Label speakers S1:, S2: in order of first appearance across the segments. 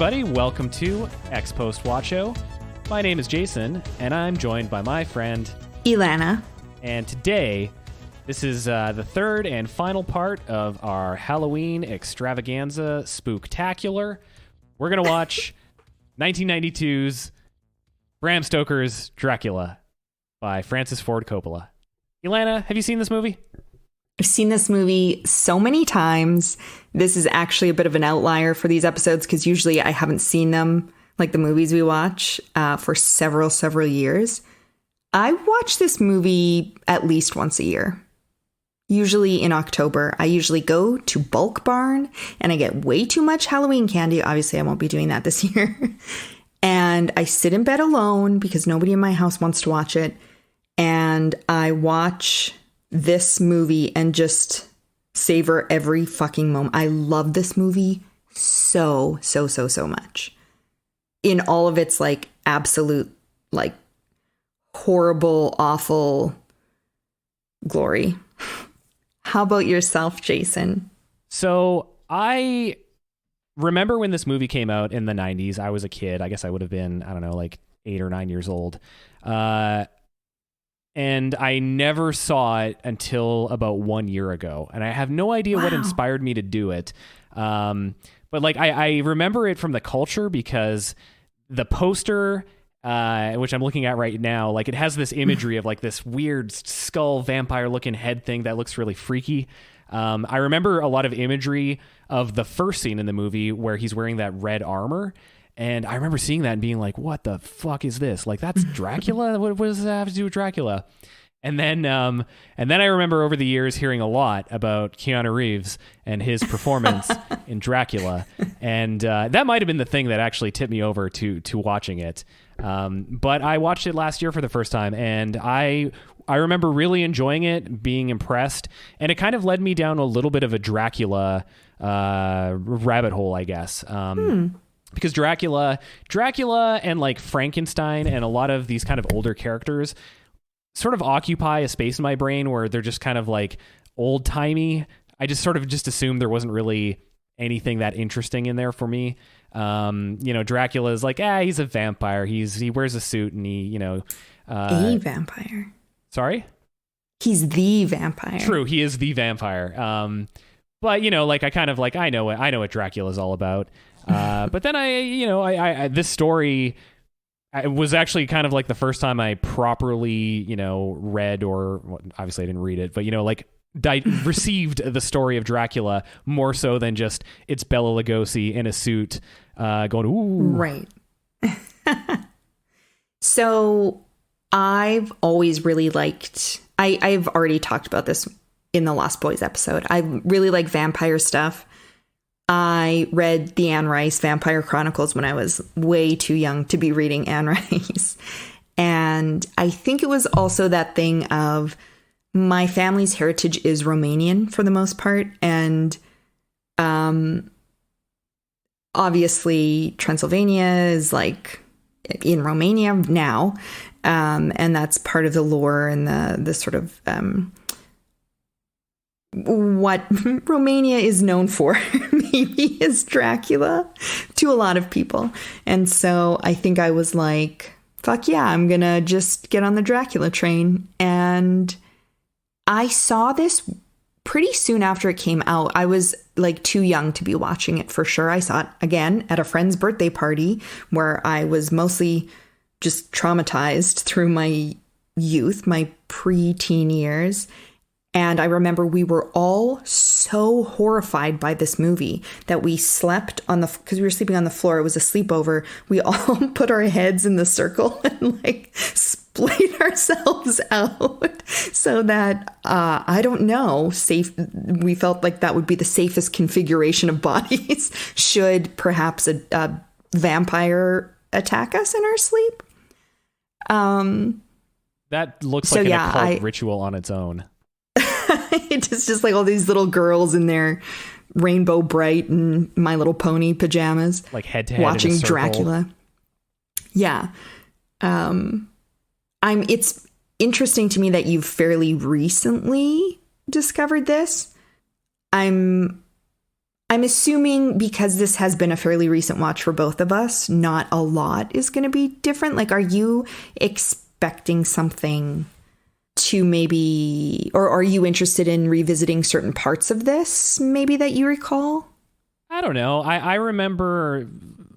S1: everybody. Welcome to Ex Post Watch Show. My name is Jason, and I'm joined by my friend
S2: Ilana.
S1: And today, this is the third and final part of our Halloween extravaganza spooktacular. We're going to watch 1992's Bram Stoker's Dracula by Francis Ford Coppola. Ilana, have you seen this movie?
S2: I've seen this movie so many times. This is actually a bit of an outlier for these episodes because usually I haven't seen them, like the movies we watch, for several years. I watch this movie at least once a year. Usually in October. I usually go to Bulk Barn and I get way too much Halloween candy. Obviously, I won't be doing that this year. And I sit in bed alone because nobody in my house wants to watch it. And I watch this movie and just savor every fucking moment. I love this movie so much. In all of its like absolute like horrible, awful glory. How about yourself, Jason?
S1: So I remember when this movie came out in the 90s. I was a kid. I guess I would have been, I don't know, like 8 or 9 years old. And I never saw it until about 1 year ago. And I have no idea what inspired me to do it. But like, I remember it from the culture because the poster, which I'm looking at right now, like it has this imagery of like this weird skull vampire looking head thing that looks really freaky. I remember a lot of imagery of the first scene in the movie where he's wearing that red armor. And I remember seeing that and being like, what the fuck is this? Like, that's Dracula? What does that have to do with Dracula? And then I remember over the years hearing a lot about Keanu Reeves and his performance in Dracula. And that might have been the thing that actually tipped me over to watching it. But I watched it last year for the first time, and I remember really enjoying it, being impressed. And it kind of led me down a little bit of a Dracula rabbit hole, I guess. Because Dracula and like Frankenstein and a lot of these kind of older characters sort of occupy a space in my brain where they're just kind of like old timey. I just sort of just assumed there wasn't really anything that interesting in there for me. Dracula is like, he's a vampire. He wears a suit and he,
S2: a vampire.
S1: Sorry?
S2: He's the vampire.
S1: True. He is the vampire. But like I kind of like, I know what Dracula is all about. But then I this story was actually kind of like the first time I properly, read or obviously I didn't read it, but received the story of Dracula more so than just it's Bela Lugosi in a suit going, ooh.
S2: Right. So I've always really liked, I've already talked about this in the Lost Boys episode. I really like vampire stuff. I read the Anne Rice Vampire Chronicles when I was way too young to be reading Anne Rice. And I think it was also that thing of my family's heritage is Romanian for the most part. And obviously Transylvania is like in Romania now. And that's part of the lore and the sort of what Romania is known for maybe is Dracula to a lot of people. And so I think I was like, fuck yeah, I'm going to just get on the Dracula train. And I saw this pretty soon after it came out. I was like too young to be watching it for sure. I saw it again at a friend's birthday party where I was mostly just traumatized through my youth, my pre-teen years. And I remember we were all so horrified by this movie that we slept because we were sleeping on the floor. It was a sleepover. We all put our heads in the circle and like splayed ourselves out so that, I don't know, we felt like that would be the safest configuration of bodies should perhaps a vampire attack us in our sleep.
S1: That looks like an occult ritual on its own.
S2: It's just like all these little girls in their Rainbow Bright and My Little Pony pajamas,
S1: like head to head
S2: watching Dracula. Yeah. It's interesting to me that you've fairly recently discovered this. I'm I'm assuming because this has been a fairly recent watch for both of us, not a lot is going to be different. Like, are you expecting something to maybe, or are you interested in revisiting certain parts of this maybe that you recall?
S1: I don't know. I remember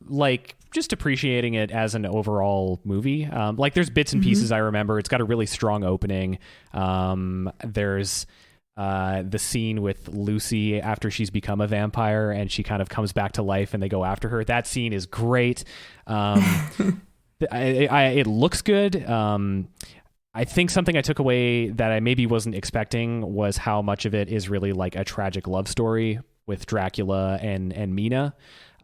S1: like just appreciating it as an overall movie. Like there's bits and pieces I remember. It's got a really strong opening. There's the scene with Lucy after she's become a vampire and she kind of comes back to life and they go after her. That scene is great. It looks good. I think something I took away that I maybe wasn't expecting was how much of it is really like a tragic love story with Dracula and Mina.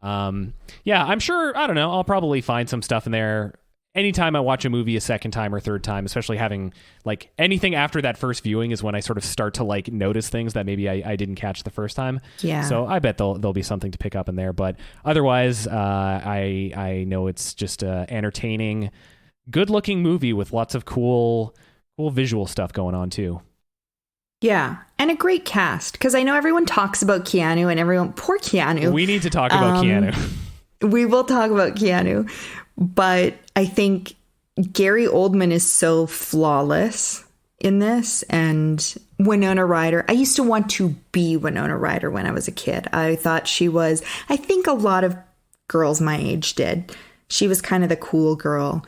S1: Yeah, I'm sure, I don't know, I'll probably find some stuff in there anytime I watch a movie a second time or third time, especially having like anything after that first viewing is when I sort of start to like notice things that maybe I didn't catch the first time.
S2: Yeah.
S1: So I bet there'll be something to pick up in there. But otherwise, I know it's just a entertaining, good looking movie with lots of cool visual stuff going on too.
S2: Yeah, and a great cast, because I know everyone talks about Keanu and everyone, poor Keanu.
S1: We need to talk about Keanu.
S2: We will talk about Keanu, but I think Gary Oldman is so flawless in this, and Winona Ryder. I used to want to be Winona Ryder when I was a kid. I thought she was, I think a lot of girls my age did. She was kind of the cool girl.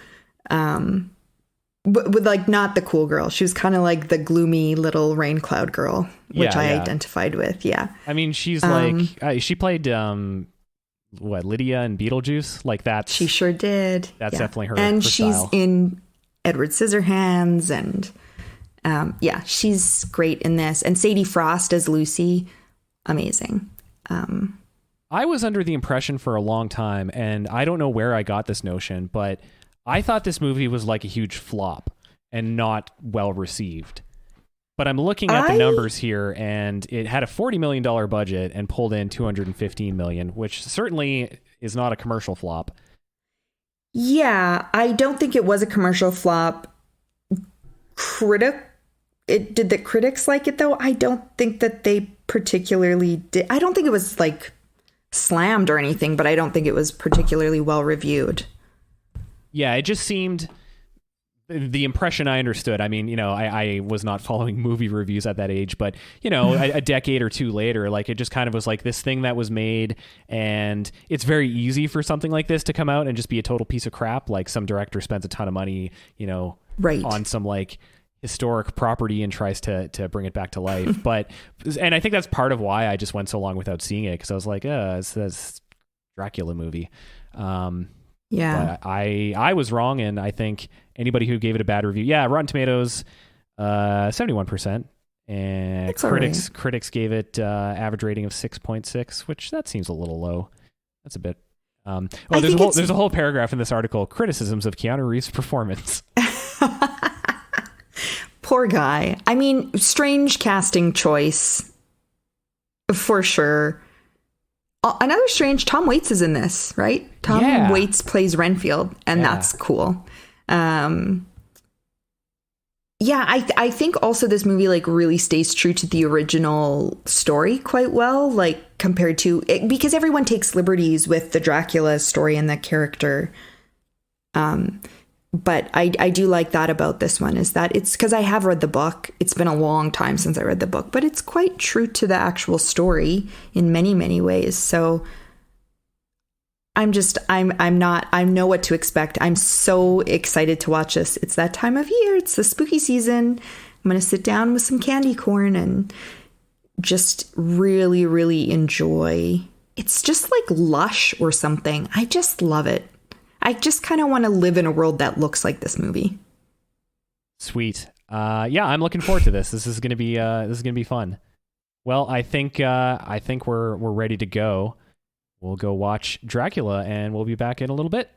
S2: But with like not the cool girl. She was kind of like the gloomy little rain cloud girl, which I identified with. Yeah.
S1: I mean, she's like, she played, Lydia in Beetlejuice? Like that.
S2: She sure did.
S1: That's definitely her.
S2: And
S1: her
S2: she's
S1: style.
S2: in Edward Scissorhands. And she's great in this. And Sadie Frost as Lucy. Amazing.
S1: I was under the impression for a long time, and I don't know where I got this notion, but I thought this movie was like a huge flop and not well received. But I'm looking at the numbers here, and it had a $40 million budget and pulled in $215 million, which certainly is not a commercial flop.
S2: Yeah, I don't think it was a commercial flop. Did the critics like it though? I don't think that they particularly did. I don't think it was like slammed or anything, but I don't think it was particularly well reviewed.
S1: Yeah, it just seemed, the impression I understood, I mean, I was not following movie reviews at that age, but, a decade or two later, like it just kind of was like this thing that was made, and it's very easy for something like this to come out and just be a total piece of crap. Like some director spends a ton of money,
S2: right, on
S1: some like historic property and tries to bring it back to life. And I think that's part of why I just went so long without seeing it, because I was like, it's Dracula movie.
S2: Yeah,
S1: but I was wrong, and I think anybody who gave it a bad review, Rotten Tomatoes, 71%, and critics gave it average rating of 6.6, which that seems a little low. That's a bit. There's a whole paragraph in this article: criticisms of Keanu Reeves' performance.
S2: Poor guy. I mean, strange casting choice for sure. Another strange, Tom Waits is in this, right? Tom Waits plays Renfield, and that's cool. I think also this movie like really stays true to the original story quite well, like compared to it, because everyone takes liberties with the Dracula story and the character. But I do like that about this one, is that it's because I have read the book. It's been a long time since I read the book, but it's quite true to the actual story in many, many ways. So I know what to expect. I'm so excited to watch this. It's that time of year. It's the spooky season. I'm going to sit down with some candy corn and just really, really enjoy. It's just like Lush or something. I just love it. I just kind of want to live in a world that looks like this movie.
S1: Sweet. I'm looking forward to this. This is gonna be fun. Well, I think we're ready to go. We'll go watch Dracula, and we'll be back in a little bit.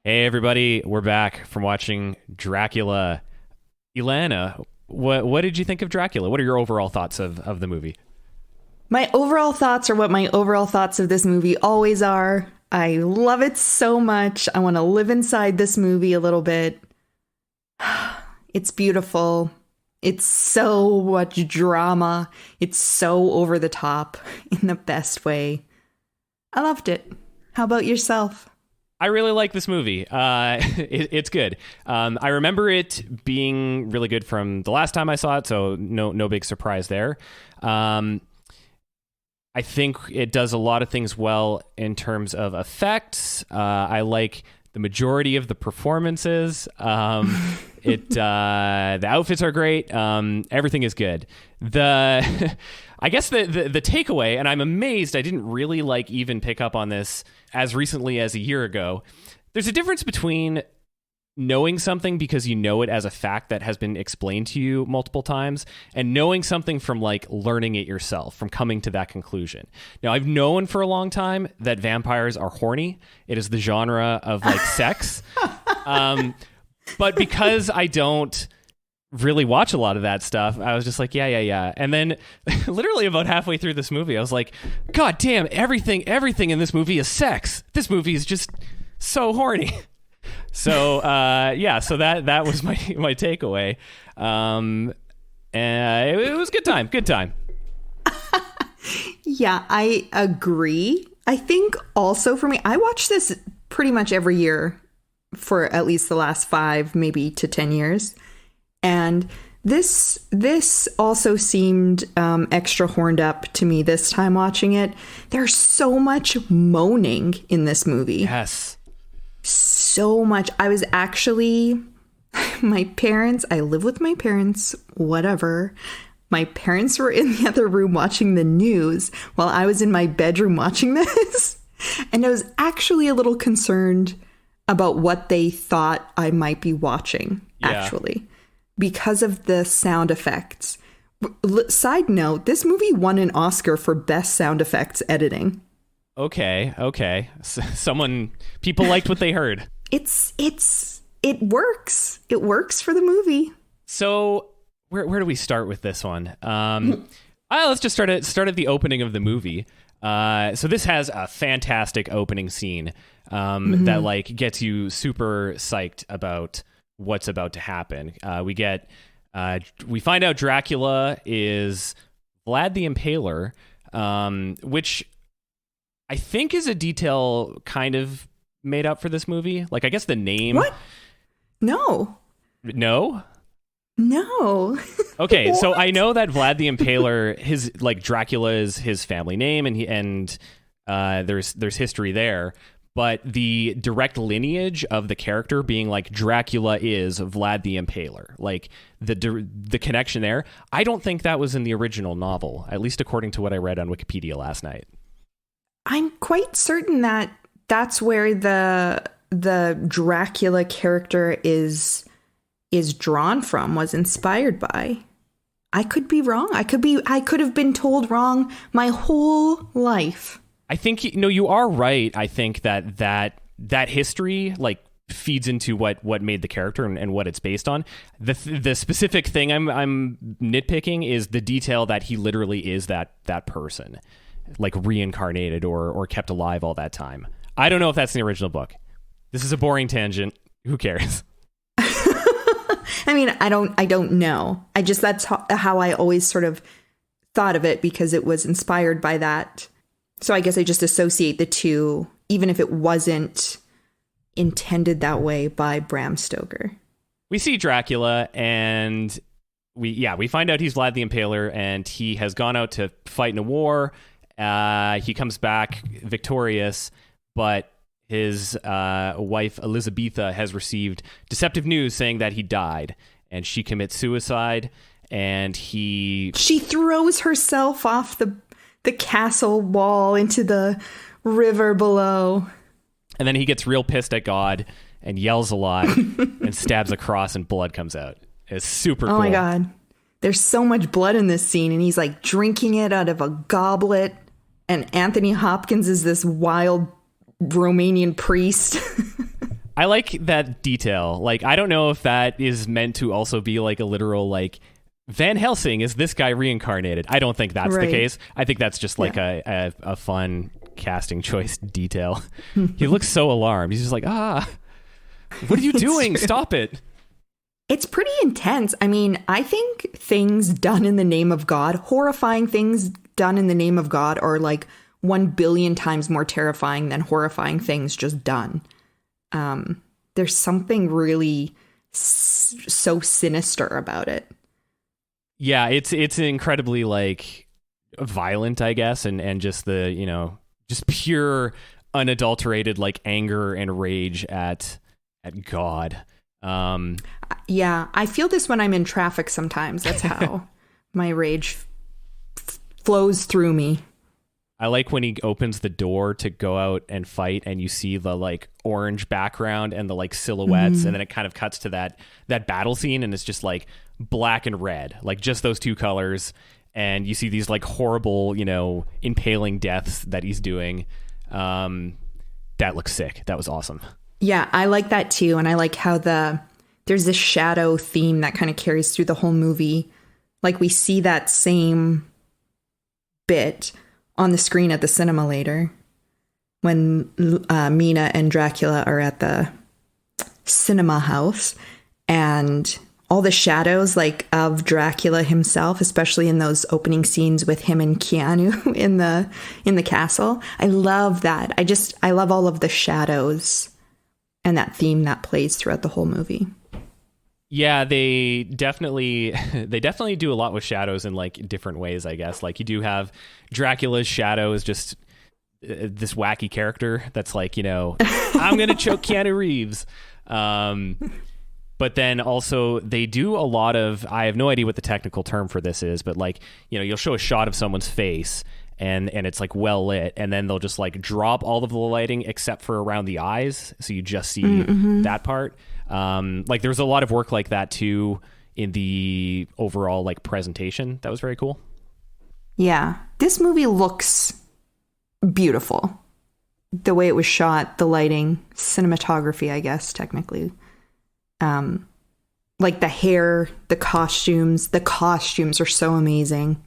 S1: Hey everybody, we're back from watching Dracula. Ilana, what did you think of Dracula? What are your overall thoughts of the movie?
S2: My overall thoughts are what my overall thoughts of this movie always are. I love it so much. I want to live inside this movie a little bit. It's beautiful. It's so much drama. It's so over the top in the best way. I loved it. How about yourself?
S1: I really like this movie. It's good. I remember it being really good from the last time I saw it, so no big surprise there. I think it does a lot of things well in terms of effects. I like the majority of the performances. The outfits are great. Everything is good. I guess the takeaway, and I'm amazed I didn't really even pick up on this as recently as a year ago. There's a difference between knowing something because you know it as a fact that has been explained to you multiple times, and knowing something from learning it yourself, from coming to that conclusion. Now, I've known for a long time that vampires are horny. It is the genre of sex. But because I don't really watch a lot of that stuff, I was just yeah. And then literally about halfway through this movie, I was like, God damn, everything in this movie is sex. This movie is just so horny. So so that was my takeaway. And it was good time.
S2: Yeah, I agree. I think also for me, I watch this pretty much every year for at least the last 5, maybe to 10 years. And this also seemed extra horned up to me this time watching it. There's so much moaning in this movie.
S1: Yes.
S2: So much. I was actually, I live with my parents, whatever. My parents were in the other room watching the news while I was in my bedroom watching this. And I was actually a little concerned about what they thought I might be watching, actually, because of the sound effects. Side note, this movie won an Oscar for Best Sound Effects Editing.
S1: Okay. People liked what they heard.
S2: It works. It works for the movie.
S1: So where do we start with this one? Let's just start at the opening of the movie. So this has a fantastic opening scene that gets you super psyched about what's about to happen. We find out Dracula is Vlad the Impaler, which I think is a detail kind of made up for this movie. I guess the name.
S2: What? No.
S1: Okay, so I know that Vlad the Impaler, his Dracula is his family name, and there's history there. But the direct lineage of the character being Dracula is Vlad the Impaler, the connection there, I don't think that was in the original novel, at least according to what I read on Wikipedia last night.
S2: I'm quite certain that that's where the Dracula character is drawn from, was inspired by. I could be wrong. I could have been told wrong my whole life.
S1: I think you are right. I think that history feeds into what made the character and what it's based on. The specific thing I'm nitpicking is the detail that he literally is that person, reincarnated or kept alive all that time. I don't know if that's in the original book. This is a boring tangent. Who cares?
S2: I mean, I don't know. That's how I always sort of thought of it, because it was inspired by that. So I guess I just associate the two, even if it wasn't intended that way by Bram Stoker.
S1: We see Dracula, and we find out he's Vlad the Impaler, and he has gone out to fight in a war. He comes back victorious, but his wife Elizabetha has received deceptive news saying that he died, and she commits suicide, and she
S2: throws herself off the castle wall into the river below.
S1: And then he gets real pissed at God and yells a lot and stabs a cross, and blood comes out. It's super cool.
S2: Oh my God. There's so much blood in this scene, and he's drinking it out of a goblet, and Anthony Hopkins is this wild Romanian priest.
S1: I like that detail. I don't know if that is meant to also be a literal Van Helsing is this guy reincarnated. I don't think that's the case. I think that's just a fun casting choice detail. He looks so alarmed. He's just what are you doing? Stop it.
S2: It's pretty intense. I mean, I think things done in the name of God, horrifying things done in the name of God, are like 1 billion times more terrifying than horrifying things just done. There's something really so sinister about it.
S1: Yeah, it's incredibly like violent, I guess, and just the, you know, just pure unadulterated like anger and rage at God.
S2: Yeah, I feel this when I'm in traffic sometimes. That's how my rage flows through me.
S1: I like when he opens the door to go out and fight and you see the like orange background and the like silhouettes, and then it kind of cuts to that battle scene and it's just like black and red, like just those two colors, and you see these like horrible, you know, impaling deaths that he's doing. That looks sick. That was awesome.
S2: Yeah, I like that too. And I like how there's this shadow theme that kind of carries through the whole movie. Like we see that same bit on the screen at the cinema later when Mina and Dracula are at the cinema house, and all the shadows like of Dracula himself, especially in those opening scenes with him and Keanu in the castle. I love that. I love all of the shadows and that theme that plays throughout the whole movie.
S1: Yeah, they definitely do a lot with shadows in like different ways, I guess. Like you do have Dracula's shadow is just this wacky character that's like, you know, I'm going to choke Keanu Reeves. But then also they do a lot of, I have no idea what the technical term for this is, but like, you know, you'll show a shot of someone's face and it's like well lit, and then they'll just like drop all of the lighting except for around the eyes. So you just see that part. Like there's a lot of work like that too in the overall like presentation. That was very cool.
S2: Yeah. This movie looks beautiful. The way it was shot, the lighting, cinematography, I guess, technically. Like the hair, the costumes are so amazing.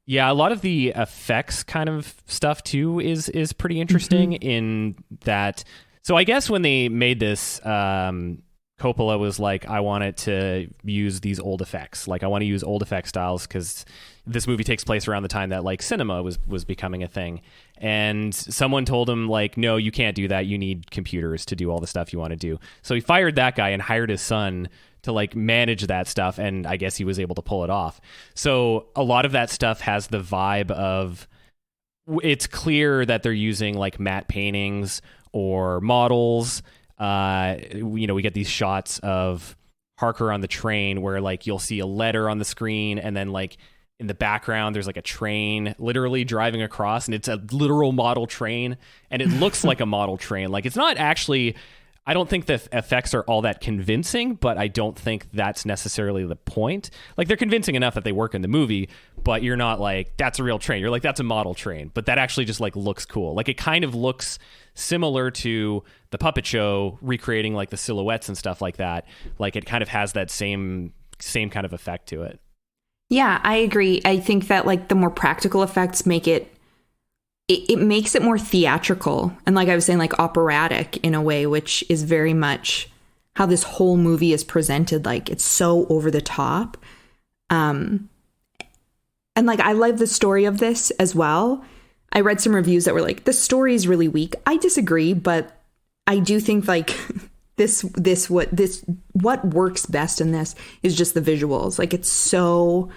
S1: Yeah, a lot of the effects kind of stuff too is pretty interesting in that. So I guess when they made this, Coppola was like, I want it to use these old effects. Like I want to use old effect styles because this movie takes place around the time that like cinema was becoming a thing. And someone told him like, no, you can't do that. You need computers to do all the stuff you want to do. So he fired that guy and hired his son to like manage that stuff. And I guess he was able to pull it off. So a lot of that stuff has the vibe of, it's clear that they're using like matte paintings or models. You know, we get these shots of Harker on the train where like you'll see a letter on the screen, and then like in the background there's like a train literally driving across, and it's a literal model train, and it looks like a model train. Like it's not actually, I don't think the effects are all that convincing, but I don't think that's necessarily the point. Like they're convincing enough that they work in the movie, but you're not like, that's a real train. You're like, that's a model train. But that actually just like looks cool. Like it kind of looks similar to the puppet show, recreating like the silhouettes and stuff like that. Like it kind of has that same kind of effect to it.
S2: Yeah, I agree. I think that like the more practical effects make it makes it more theatrical, and like I was saying, like operatic in a way, which is very much how this whole movie is presented. Like it's so over the top. And like I love the story of this as well. I read some reviews that were like, the story is really weak. I disagree, but I do think like what works best in this is just the visuals. Like it's so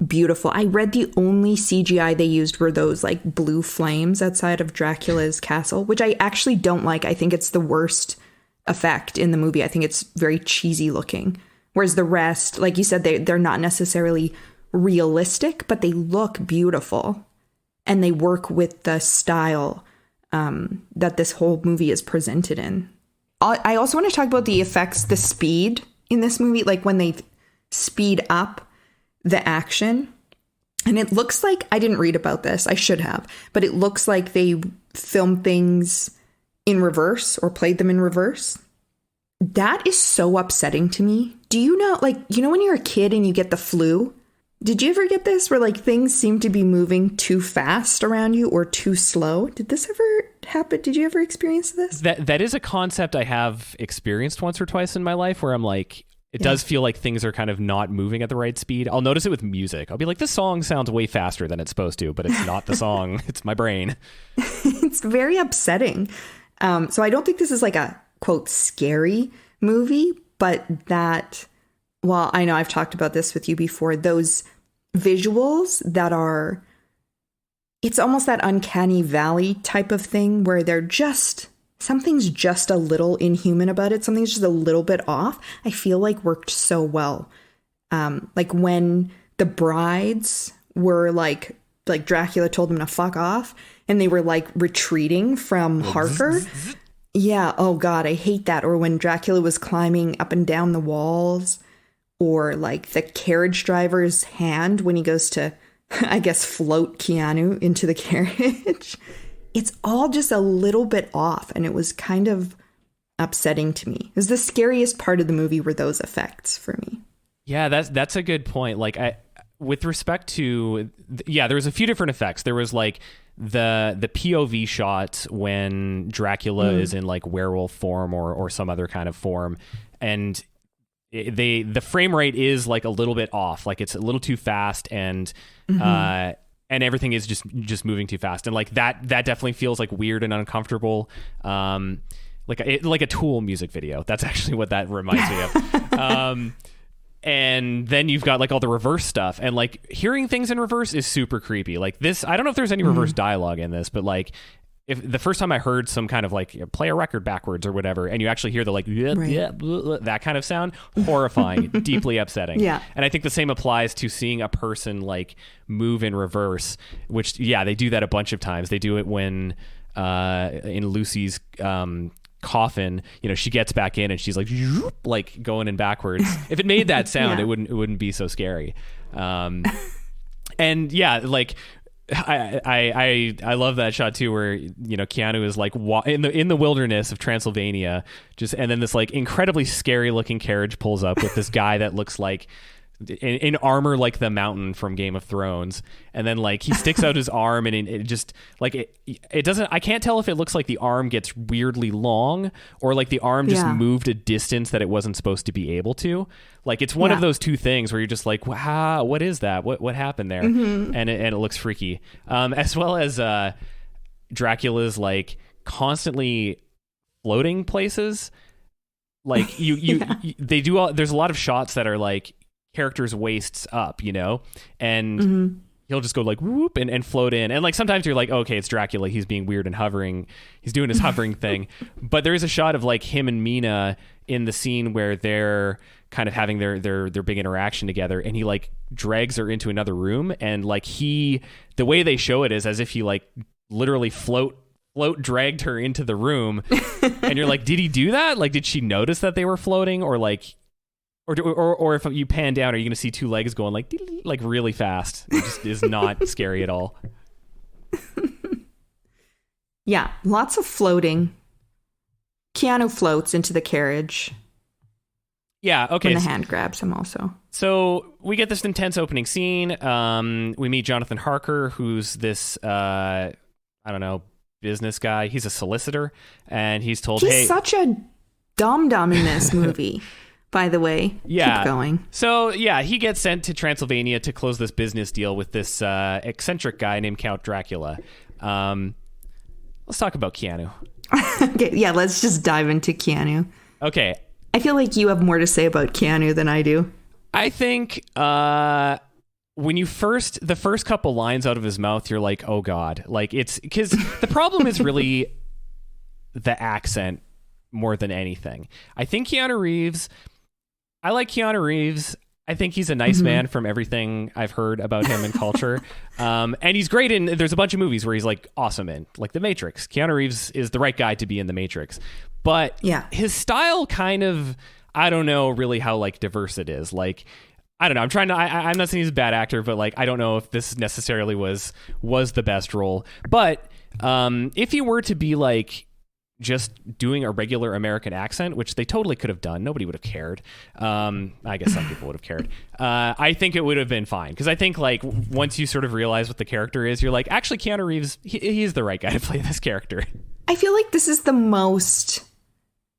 S2: beautiful. I read the only CGI they used were those like blue flames outside of Dracula's castle, which I actually don't like. I think it's the worst effect in the movie. I think it's very cheesy looking. Whereas the rest, like you said, they're not necessarily realistic, but they look beautiful. And they work with the style that this whole movie is presented in. I also want to talk about the effects, the speed in this movie, like when they speed up the action. And it looks like, I didn't read about this, I should have, but it looks like they filmed things in reverse or played them in reverse. That is so upsetting to me. Do you know, like, you know when you're a kid and you get the flu? Did you ever get this where like things seem to be moving too fast around you or too slow? Did this ever happen? Did you ever experience this?
S1: That is a concept I have experienced once or twice in my life where I'm like, it does feel like things are kind of not moving at the right speed. I'll notice it with music. I'll be like, this song sounds way faster than it's supposed to, but it's not the song. It's my brain.
S2: It's very upsetting. So I don't think this is like a, quote, scary movie, but that, well, I know I've talked about this with you before, those visuals that are, it's almost that uncanny valley type of thing where they're just, something's just a little inhuman about it. Something's just a little bit off. I feel like worked so well. Like when the brides were like Dracula told them to fuck off and they were like retreating from Harker. Yeah. Oh God, I hate that. Or when Dracula was climbing up and down the walls, or like the carriage driver's hand when he goes to, I guess, float Keanu into the carriage. It's all just a little bit off, and it was kind of upsetting to me. It was the scariest part of the movie were those effects for me.
S1: Yeah, that's a good point. Like, with respect to, there was a few different effects. There was like the POV shot when Dracula is in like werewolf form or some other kind of form, and the frame rate is like a little bit off. Like it's a little too fast, and and everything is just moving too fast, and like that definitely feels like weird and uncomfortable, like a Tool music video. That's actually what that reminds me of. And then you've got like all the reverse stuff, and like hearing things in reverse is super creepy. Like this, I don't know if there's any reverse dialogue in this, but like if the first time I heard some kind of like play a record backwards or whatever, and you actually hear the like that kind of sound, horrifying, deeply upsetting. Yeah. And I think the same applies to seeing a person like move in reverse, which they do that a bunch of times. They do it when in Lucy's coffin, she gets back in and she's like going in backwards. If it made that sound, it wouldn't be so scary. And like I love that shot too, where Keanu is like in the wilderness of Transylvania, and then this like incredibly scary looking carriage pulls up with this guy that looks like in armor like the Mountain from Game of Thrones, and then like he sticks out his arm, and it just like it doesn't, I can't tell if it looks like the arm gets weirdly long or like the arm just moved a distance that it wasn't supposed to be able to. Like it's one of those two things where you're just like, wow, what is that? What happened there? And it looks freaky. As well as Dracula's like constantly floating places. Like they do all, there's a lot of shots that are like characters' waists up, and he'll just go like whoop and float in, and like sometimes you're like, okay, it's Dracula, he's being weird and hovering, he's doing his hovering thing. But there is a shot of like him and Mina in the scene where they're kind of having their big interaction together, and he like drags her into another room, and like the way they show it is as if he like literally float dragged her into the room. And you're like, did he do that? Like, did she notice that they were floating, or like or if you pan down, are you going to see two legs going like really fast? It just is not scary at all.
S2: Yeah, lots of floating. Keanu floats into the carriage.
S1: Yeah, okay.
S2: When the hand grabs him also.
S1: So we get this intense opening scene. We meet Jonathan Harker, who's this, I don't know, business guy. He's a solicitor, and he's told,
S2: he's such a dum-dum in this movie. By the way, keep going.
S1: So, he gets sent to Transylvania to close this business deal with this eccentric guy named Count Dracula. Let's talk about Keanu.
S2: Okay, let's just dive into Keanu.
S1: Okay.
S2: I feel like you have more to say about Keanu than I do.
S1: I think when the first couple lines out of his mouth, you're like, oh God. Like, it's because the problem is really the accent more than anything. I think I like Keanu Reeves. I think he's a nice man from everything I've heard about him in culture. And he's great there's a bunch of movies where he's like awesome in, like The Matrix. Keanu Reeves is the right guy to be in The Matrix. But his style kind of, I don't know really how like diverse it is. Like, I don't know. I'm not saying he's a bad actor, but like, I don't know if this necessarily was the best role. But if he were to be like, just doing a regular American accent, which they totally could have done, nobody would have cared. I guess some people would have cared. I think it would have been fine, because I think like once you sort of realize what the character is, you're like, actually Keanu Reeves, he's the right guy to play this character.
S2: I feel like this is the most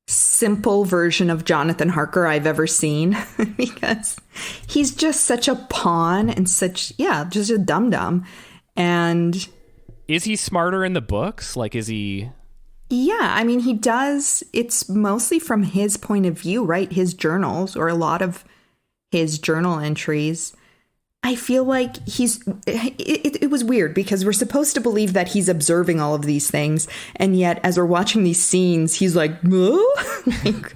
S2: simple version of Jonathan Harker I've ever seen because he's just such a pawn and just a dum-dum. And
S1: is he smarter in the books? Like, is he?
S2: Yeah, I mean, he does. It's mostly from his point of view, right? His journals, or a lot of his journal entries. I feel like it was weird because we're supposed to believe that he's observing all of these things. And yet, as we're watching these scenes, he's like, like,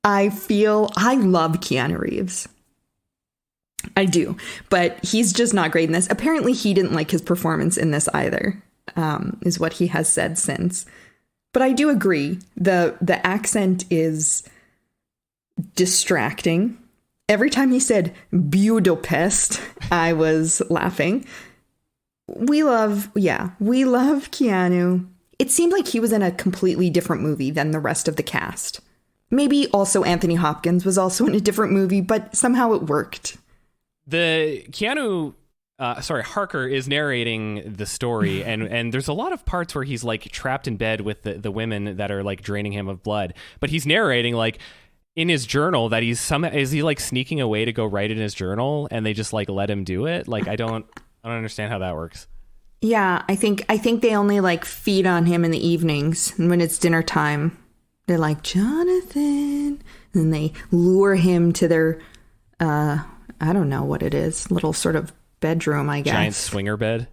S2: I love Keanu Reeves. I do. But he's just not great in this. Apparently, he didn't like his performance in this either, is what he has said since. But I do agree. The accent is distracting. Every time he said Budapest, I was laughing. We love Keanu. It seemed like he was in a completely different movie than the rest of the cast. Maybe also Anthony Hopkins was also in a different movie, but somehow it worked.
S1: The Harker is narrating the story, and there's a lot of parts where he's like trapped in bed with the women that are like draining him of blood, but he's narrating like in his journal that is he like sneaking away to go write in his journal and they just like let him do it? Like, I don't understand how that works.
S2: Yeah, I think they only like feed on him in the evenings, and when it's dinner time, they're like, Jonathan, and they lure him to their I don't know what it is, little sort of bedroom, I guess.
S1: Giant swinger bed.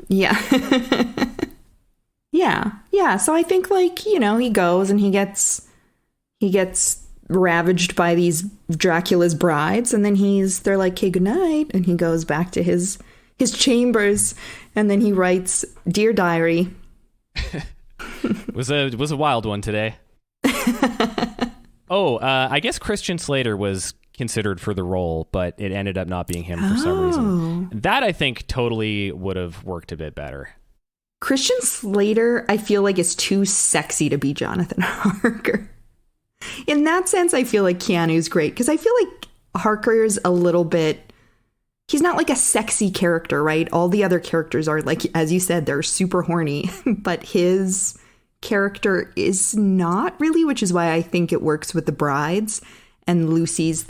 S2: Yeah. Yeah. So I think, like, you know, he goes and he gets ravaged by these Dracula's brides, and then they're like, okay, good night, and he goes back to his chambers, and then he writes, Dear Diary.
S1: was a wild one today. I guess Christian Slater was considered for the role, but it ended up not being him for some reason. That I think totally would have worked a bit better.
S2: Christian Slater, I feel like, is too sexy to be Jonathan Harker. In that sense, I feel like Keanu's great, because I feel like Harker's a little bit, he's not like a sexy character, right? All the other characters are, like, as you said, they're super horny, but his character is not really, which is why I think it works with the brides. And Lucy's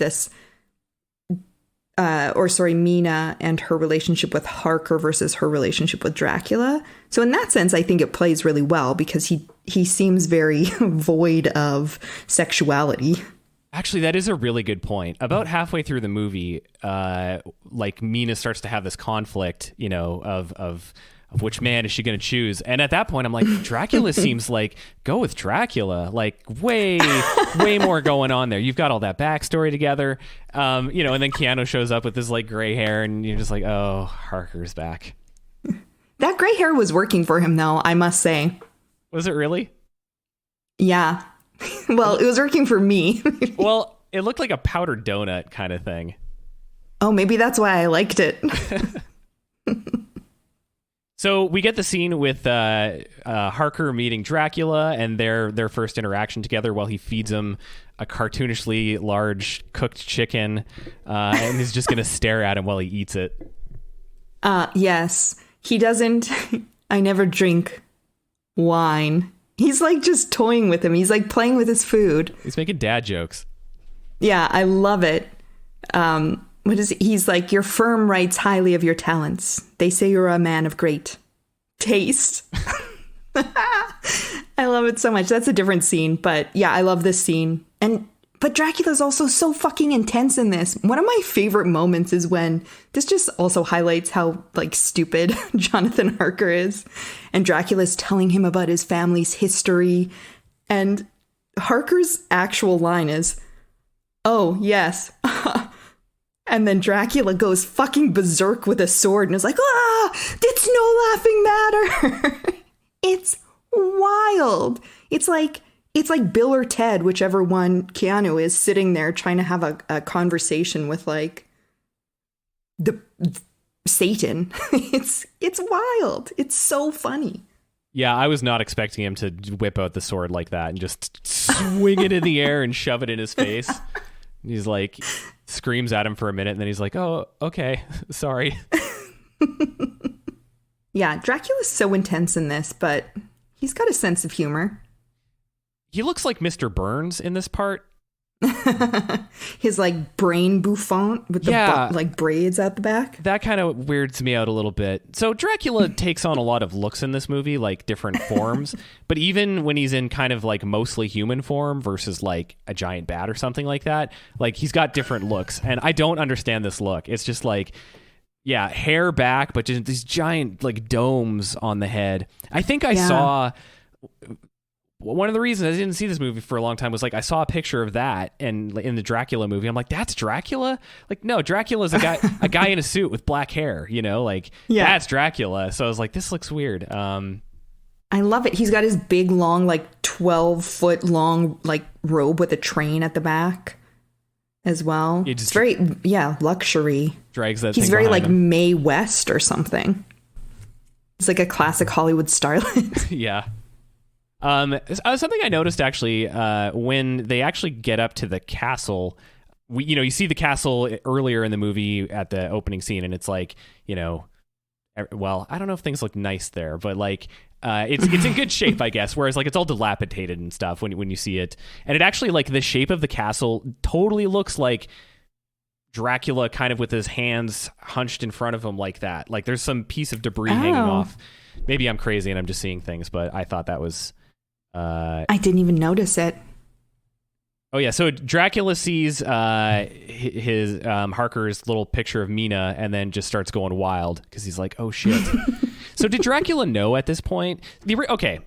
S2: Mina and her relationship with Harker versus her relationship with Dracula. So in that sense, I think it plays really well because he seems very void of sexuality.
S1: Actually, that is a really good point. About halfway through the movie, like Mina starts to have this conflict, you know, of which man is she going to choose? And at that point, I'm like, Dracula seems like, go with Dracula. Like, way more going on there. You've got all that backstory together. You know, and then Keanu shows up with his, like, gray hair, and you're just like, oh, Harker's back.
S2: That gray hair was working for him, though, I must say.
S1: Was it really?
S2: Yeah. Well, it was working for me.
S1: Well, it looked like a powdered donut kind of thing.
S2: Oh, maybe that's why I liked it.
S1: So we get the scene with Harker meeting Dracula and their first interaction together while he feeds him a cartoonishly large cooked chicken, and he's just going to stare at him while he eats it.
S2: Yes. He doesn't... I never drink wine. He's like just toying with him. He's like playing with his food.
S1: He's making dad jokes.
S2: Yeah, I love it. He's like, your firm writes highly of your talents. They say you're a man of great taste. I love it so much. That's a different scene, but yeah, I love this scene. But Dracula's also so fucking intense in this. One of my favorite moments is when this just also highlights how, like, stupid Jonathan Harker is. And Dracula's telling him about his family's history. And Harker's actual line is, oh, yes. And then Dracula goes fucking berserk with a sword and is like, it's no laughing matter. It's wild. It's like Bill or Ted, whichever one Keanu is, sitting there trying to have a conversation with, like, the Satan. It's wild. It's so funny.
S1: Yeah, I was not expecting him to whip out the sword like that and just swing it in the air and shove it in his face. He's like, screams at him for a minute, and then he's like, oh, okay, sorry.
S2: Yeah, Dracula's so intense in this, but He's got a sense of humor.
S1: He looks like Mr. Burns in this part.
S2: His like brain bouffant with the like braids at the back.
S1: That kind of weirds me out a little bit. So Dracula takes on a lot of looks in this movie, like different forms. But even when he's in kind of like mostly human form versus like a giant bat or something like that, like he's got different looks. And I don't understand this look. It's just like, yeah, hair back, but just these giant like domes on the head. I think I saw... One of the reasons I didn't see this movie for a long time was like I saw a picture of that and in the Dracula movie. I'm like, that's Dracula? Like, no, Dracula's a guy in a suit with black hair, you know, like that's Dracula. So I was like, this looks weird. I
S2: love it. He's got his big, long, like 12-foot long, like robe with a train at the back as well. It's very, luxury.
S1: Drags that.
S2: He's
S1: thing
S2: very like
S1: him.
S2: Mae West or something. He's like a classic Hollywood starlet.
S1: Yeah. Something I noticed actually when they actually get up to the castle, you see the castle earlier in the movie at the opening scene, and it's like, well, I don't know if things look nice there, but like it's in good shape, I guess. Whereas like it's all dilapidated and stuff when you see it, and it actually like the shape of the castle totally looks like Dracula, kind of with his hands hunched in front of him like that. Like there's some piece of debris hanging off. Maybe I'm crazy and I'm just seeing things, but I thought that was.
S2: I didn't even notice it.
S1: Oh yeah, so Dracula sees his Harker's little picture of Mina and then just starts going wild because he's like, "Oh shit!" So did Dracula know at this point? Okay,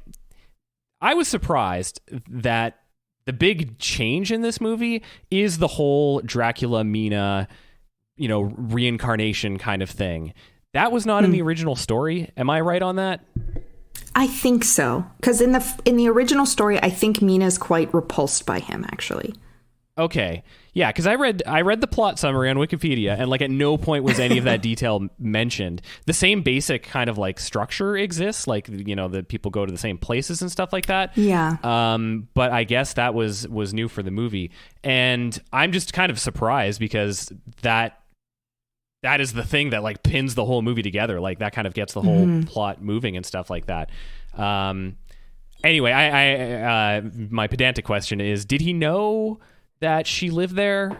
S1: I was surprised that the big change in this movie is the whole Dracula Mina, reincarnation kind of thing. That was not in the original story. Am I right on that?
S2: I think so, because in the original story, I think Mina's quite repulsed by him. Actually,
S1: okay, yeah, because I read the plot summary on Wikipedia, and like at no point was any of that detail mentioned. The same basic kind of like structure exists, like that people go to the same places and stuff like that.
S2: Yeah.
S1: But I guess that was new for the movie, and I'm just kind of surprised because that is the thing that like pins the whole movie together. Like that kind of gets the whole plot moving and stuff like that. Anyway, I my pedantic question is, did he know that she lived there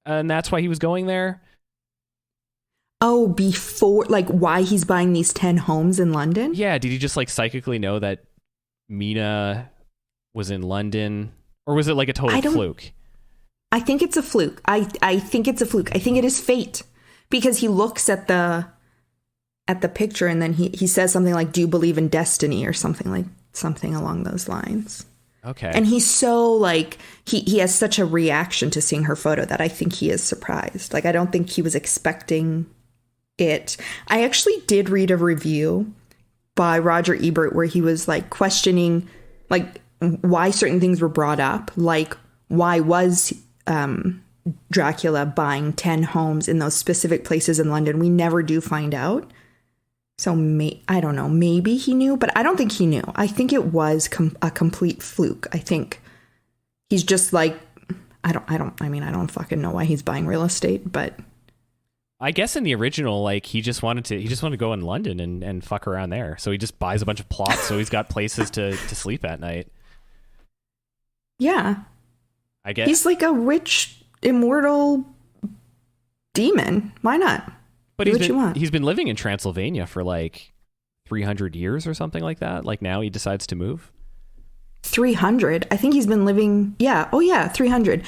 S1: and that's why he was going there?
S2: Oh, before, like why he's buying these 10 homes in London?
S1: Yeah. Did he just like psychically know that Mina was in London, or was it like a total fluke?
S2: I think it's a fluke. I think it's a fluke. I think it is fate. Because he looks at the picture and then he says something like, "Do you believe in destiny?" or something along those lines.
S1: Okay.
S2: And he's so like he has such a reaction to seeing her photo that I think he is surprised. Like I don't think he was expecting it. I actually did read a review by Roger Ebert where he was like questioning like why certain things were brought up, like why was Dracula buying 10 homes in those specific places in London. We never do find out. So I don't know, maybe he knew, but I don't think he knew. I think it was a complete fluke. I think he's just like, I don't fucking know why he's buying real estate, but
S1: I guess in the original, like he just wanted to go in London and fuck around there. So he just buys a bunch of plots so he's got places to sleep at night.
S2: Yeah.
S1: I guess
S2: he's like a rich immortal demon. Why not?
S1: But he's been living in Transylvania for like 300 years or something like that. Like now he decides to move.
S2: 300? I think he's been living. Yeah. Oh yeah. 300.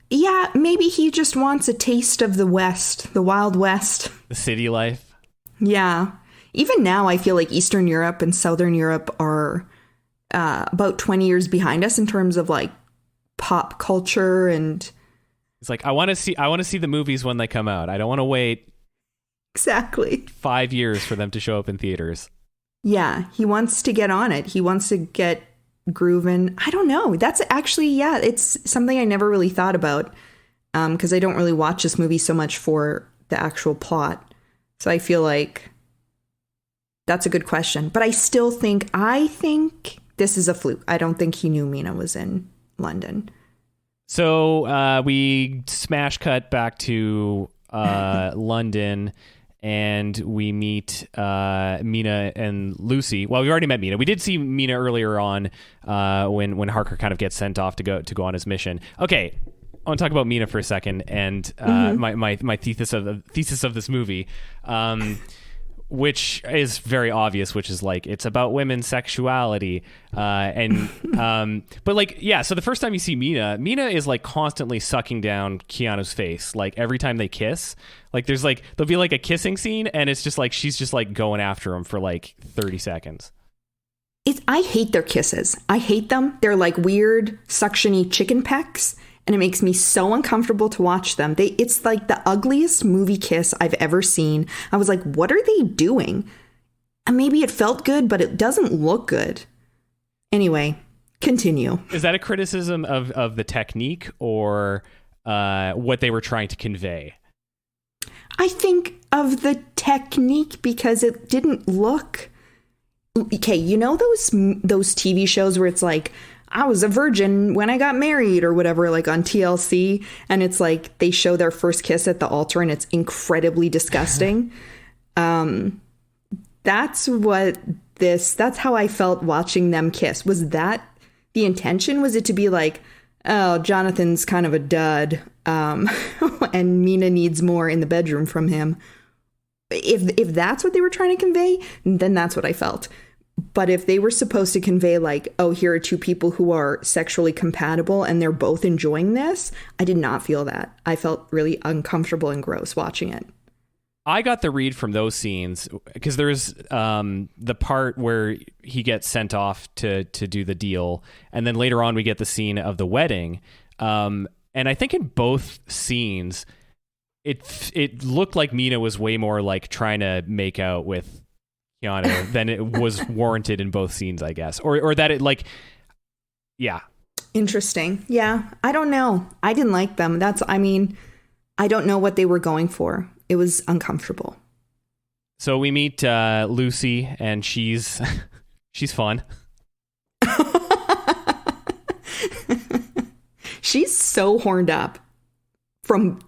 S2: Yeah. Maybe he just wants a taste of the West, the Wild West,
S1: the city life.
S2: Yeah. Even now I feel like Eastern Europe and Southern Europe are about 20 years behind us in terms of like pop culture. And
S1: it's like, I want to see the movies when they come out. I don't want to wait
S2: exactly
S1: 5 years for them to show up in theaters.
S2: Yeah, he wants to get on it. He wants to get grooving. I don't know. That's actually, yeah, it's something I never really thought about because I don't really watch this movie so much for the actual plot. So I feel like that's a good question. But I think this is a fluke. I don't think he knew Mina was in London.
S1: So we smash cut back to London, and we meet Mina and Lucy. Well, we already met Mina. We did see Mina earlier on when Harker kind of gets sent off to go on his mission. Okay, I want to talk about Mina for a second and my thesis of this movie. Which is very obvious, which is like, it's about women's sexuality. But like, yeah, so the first time you see Mina is like constantly sucking down Keanu's face. Like every time they kiss, like there'll be like a kissing scene and it's just like, she's just like going after him for like 30 seconds.
S2: I hate their kisses. I hate them. They're like weird, suction-y chicken pecks. And it makes me so uncomfortable to watch them. It's like the ugliest movie kiss I've ever seen. I was like, what are they doing? And maybe it felt good, but it doesn't look good. Anyway, continue.
S1: Is that a criticism of the technique or what they were trying to convey?
S2: I think of the technique because it didn't look... Okay, you know those TV shows where it's like, I was a virgin when I got married or whatever, like on TLC. And it's like they show their first kiss at the altar and it's incredibly disgusting. That's how I felt watching them kiss. Was that the intention? Was it to be like, oh, Jonathan's kind of a dud and Mina needs more in the bedroom from him? If that's what they were trying to convey, then that's what I felt. But if they were supposed to convey like, oh, here are two people who are sexually compatible and they're both enjoying this, I did not feel that. I felt really uncomfortable and gross watching it.
S1: I got the read from those scenes because there's the part where he gets sent off to do the deal. And then later on, we get the scene of the wedding. And I think in both scenes, it looked like Mina was way more like trying to make out with Keanu than it was warranted in both scenes, I guess. Or that it like, yeah.
S2: Interesting. Yeah. I don't know. I didn't like them. I don't know what they were going for. It was uncomfortable.
S1: So we meet Lucy and she's fun.
S2: She's so horned up from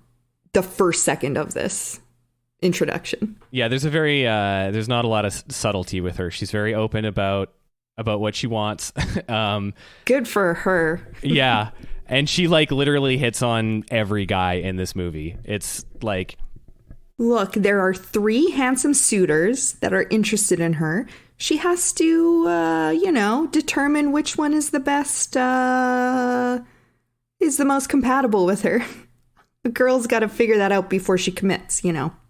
S2: the first second of this introduction.
S1: Yeah, there's not a lot of subtlety with her. She's very open about what she wants.
S2: Good for her.
S1: Yeah, and she like literally hits on every guy in this movie. It's like,
S2: look, there are 3 handsome suitors that are interested in her. She has to, determine which one is the best, is the most compatible with her. The girl's got to figure that out before she commits,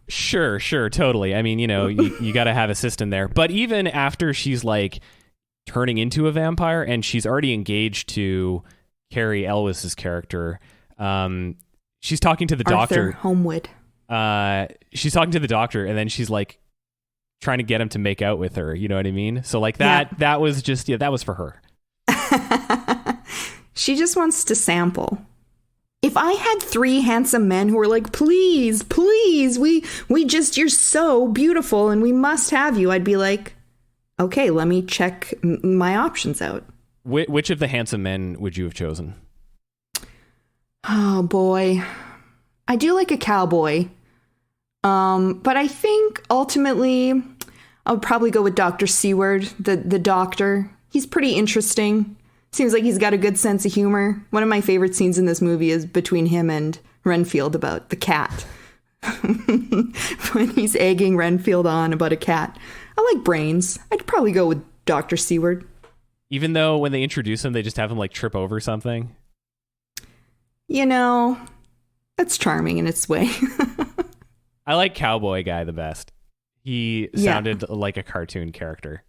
S1: Sure, totally. I mean, you got to have a system there. But even after she's like turning into a vampire and she's already engaged to Carrie Elwes's character, she's talking to the doctor.
S2: Homewood.
S1: She's talking to the doctor and then she's like trying to get him to make out with her. You know what I mean? So like that was just, that was for her.
S2: She just wants to sample. If I had 3 handsome men who were like, please, you're so beautiful and we must have you, I'd be like, okay, let me check my options out.
S1: Which of the handsome men would you have chosen?
S2: Oh boy. I do like a cowboy. But I think ultimately I'll probably go with Dr. Seward, the doctor. He's pretty interesting. Seems like he's got a good sense of humor. One of my favorite scenes in this movie is between him and Renfield about the cat. When he's egging Renfield on about a cat. I like brains. I'd probably go with Dr. Seward.
S1: Even though when they introduce him, they just have him like trip over something.
S2: That's charming in its way.
S1: I like Cowboy Guy the best. He sounded like a cartoon character.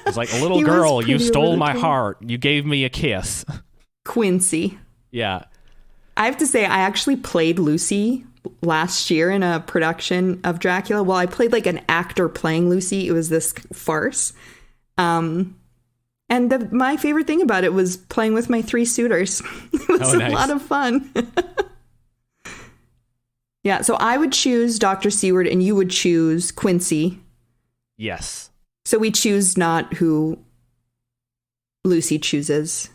S1: It's like, a little girl, you stole my heart. You gave me a kiss.
S2: Quincy.
S1: Yeah.
S2: I have to say, I actually played Lucy last year in a production of Dracula. Well, I played like an actor playing Lucy. It was this farce. And my favorite thing about it was playing with my 3 suitors. It was a lot of fun. Yeah, so I would choose Dr. Seward and you would choose Quincy.
S1: Yes.
S2: So we choose not who Lucy chooses.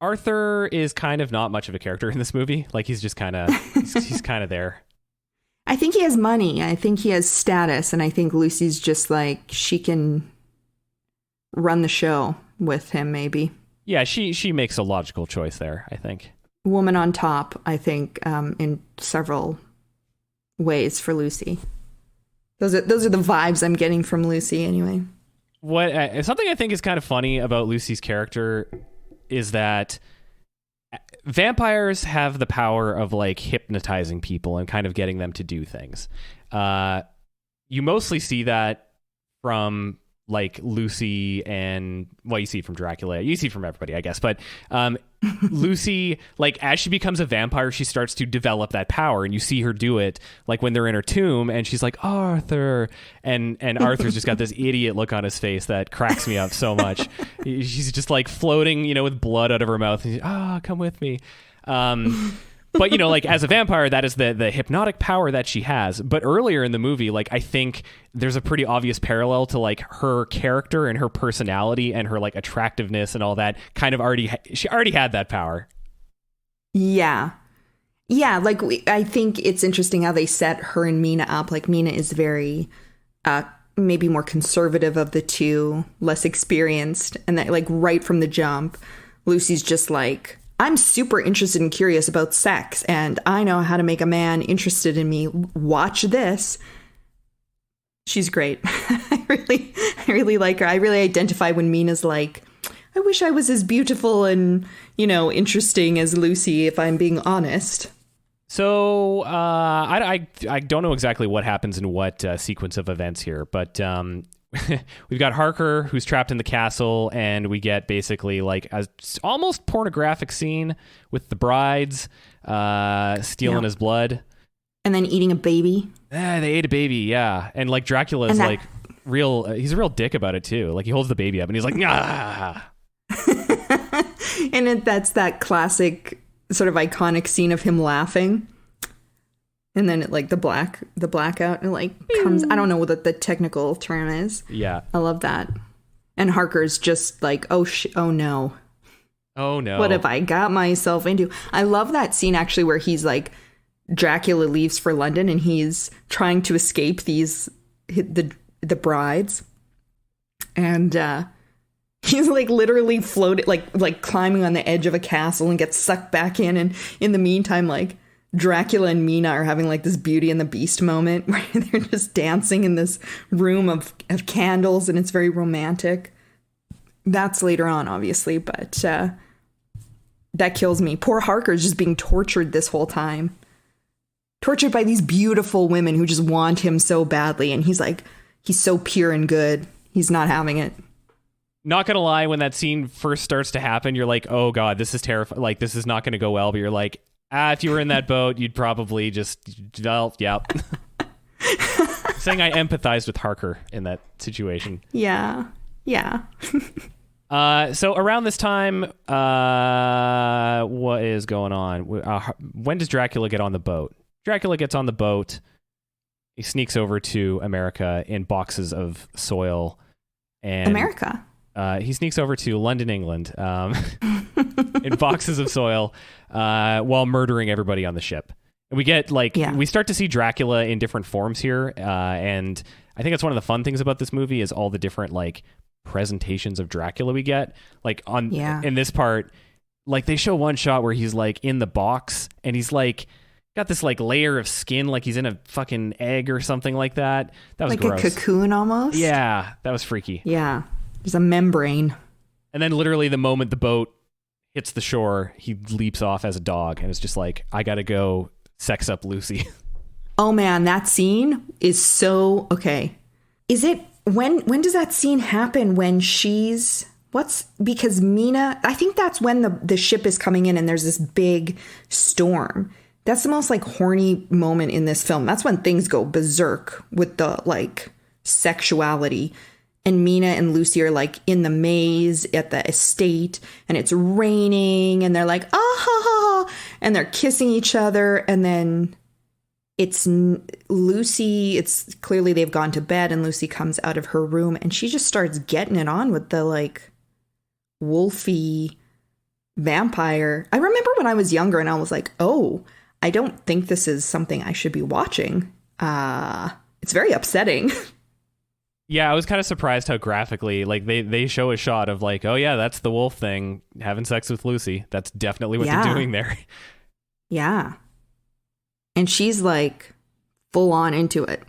S1: Arthur is kind of not much of a character in this movie. Like he's just kind of he's kind of there.
S2: I think he has money. I think he has status. And I think Lucy's just like, she can run the show with him, maybe.
S1: Yeah, she makes a logical choice there, I think.
S2: Woman on top, I think, in several ways for Lucy. Those are the vibes I'm getting from Lucy, anyway.
S1: Something I think is kind of funny about Lucy's character is that vampires have the power of like hypnotizing people and kind of getting them to do things. You mostly see that from like Lucy and, well, you see from Dracula, you see from everybody, I guess. But Lucy, like as she becomes a vampire, she starts to develop that power, and you see her do it like when they're in her tomb, and she's like, Arthur, and Arthur's just got this idiot look on his face that cracks me up so much. She's just like floating, with blood out of her mouth, and come with me. But, like as a vampire, that is the hypnotic power that she has. But earlier in the movie, like I think there's a pretty obvious parallel to like her character and her personality and her like attractiveness and all that kind of she already had that power.
S2: Yeah. Yeah. Like I think it's interesting how they set her and Mina up. Like Mina is very, maybe more conservative of the two, less experienced. And that like right from the jump, Lucy's just like, I'm super interested and curious about sex, and I know how to make a man interested in me. Watch this. She's great. I really like her. I really identify when Mina's like, I wish I was as beautiful and, interesting as Lucy, if I'm being honest.
S1: So I don't know exactly what happens in what sequence of events here, but we've got Harker who's trapped in the castle, and we get basically like a almost pornographic scene with the brides stealing his blood. And
S2: then eating a baby.
S1: They ate a baby, yeah. And like Dracula is like he's a real dick about it too. Like he holds the baby up and he's like, nah.
S2: And that's that classic sort of iconic scene of him laughing. And then it like the blackout, and it like comes, I don't know what the technical term is.
S1: Yeah.
S2: I love that. And Harker's just like, oh no.
S1: Oh no.
S2: What have I got myself into? I love that scene actually where he's like, Dracula leaves for London and he's trying to escape the brides. And he's like literally floated, like climbing on the edge of a castle and gets sucked back in. And in the meantime, like Dracula and Mina are having like this Beauty and the Beast moment where they're just dancing in this room of candles, and it's very romantic. That's later on, obviously, but that kills me. Poor Harker's just being tortured this whole time. Tortured by these beautiful women who just want him so badly, and he's so pure and good. He's not having it.
S1: Not gonna lie, when that scene first starts to happen, you're like, oh god, this is terrifying. Like, this is not gonna go well, but you're like, if you were in that boat, you'd probably just, well, yep. Saying I empathized with Harker in that situation.
S2: Yeah.
S1: So around this time, what is going on? When does Dracula get on the boat? Dracula gets on the boat. He sneaks over to America in boxes of soil. And
S2: America?
S1: He sneaks over to London, England, in boxes of soil while murdering everybody on the ship. And we get we start to see Dracula in different forms here. And I think that's one of the fun things about this movie is all the different presentations of Dracula we get. In this part, they show one shot where he's in the box and he's got this layer of skin, like he's in a fucking egg or something like that. That was gross.
S2: A cocoon almost.
S1: Yeah, that was freaky.
S2: Yeah, there's a membrane.
S1: And then literally the moment the boat hits the shore, he leaps off as a dog, and it's just I gotta go sex up Lucy.
S2: Oh man, that scene is so okay. Is it when does that scene happen? When because Mina, I think that's when the ship is coming in and there's this big storm. That's the most horny moment in this film. That's when things go berserk with the sexuality. And Mina and Lucy are in the maze at the estate, and it's raining, and they're like, ah ha ha ha, and they're kissing each other. And then it's Lucy, it's clearly they've gone to bed, and Lucy comes out of her room and she just starts getting it on with the wolfy vampire. I remember when I was younger and I was like, oh, I don't think this is something I should be watching. it's very upsetting.
S1: Yeah, I was kind of surprised how graphically, like, they show a shot of like, oh yeah, that's the wolf thing having sex with Lucy. That's definitely what they're doing there.
S2: Yeah. And she's like full on into it.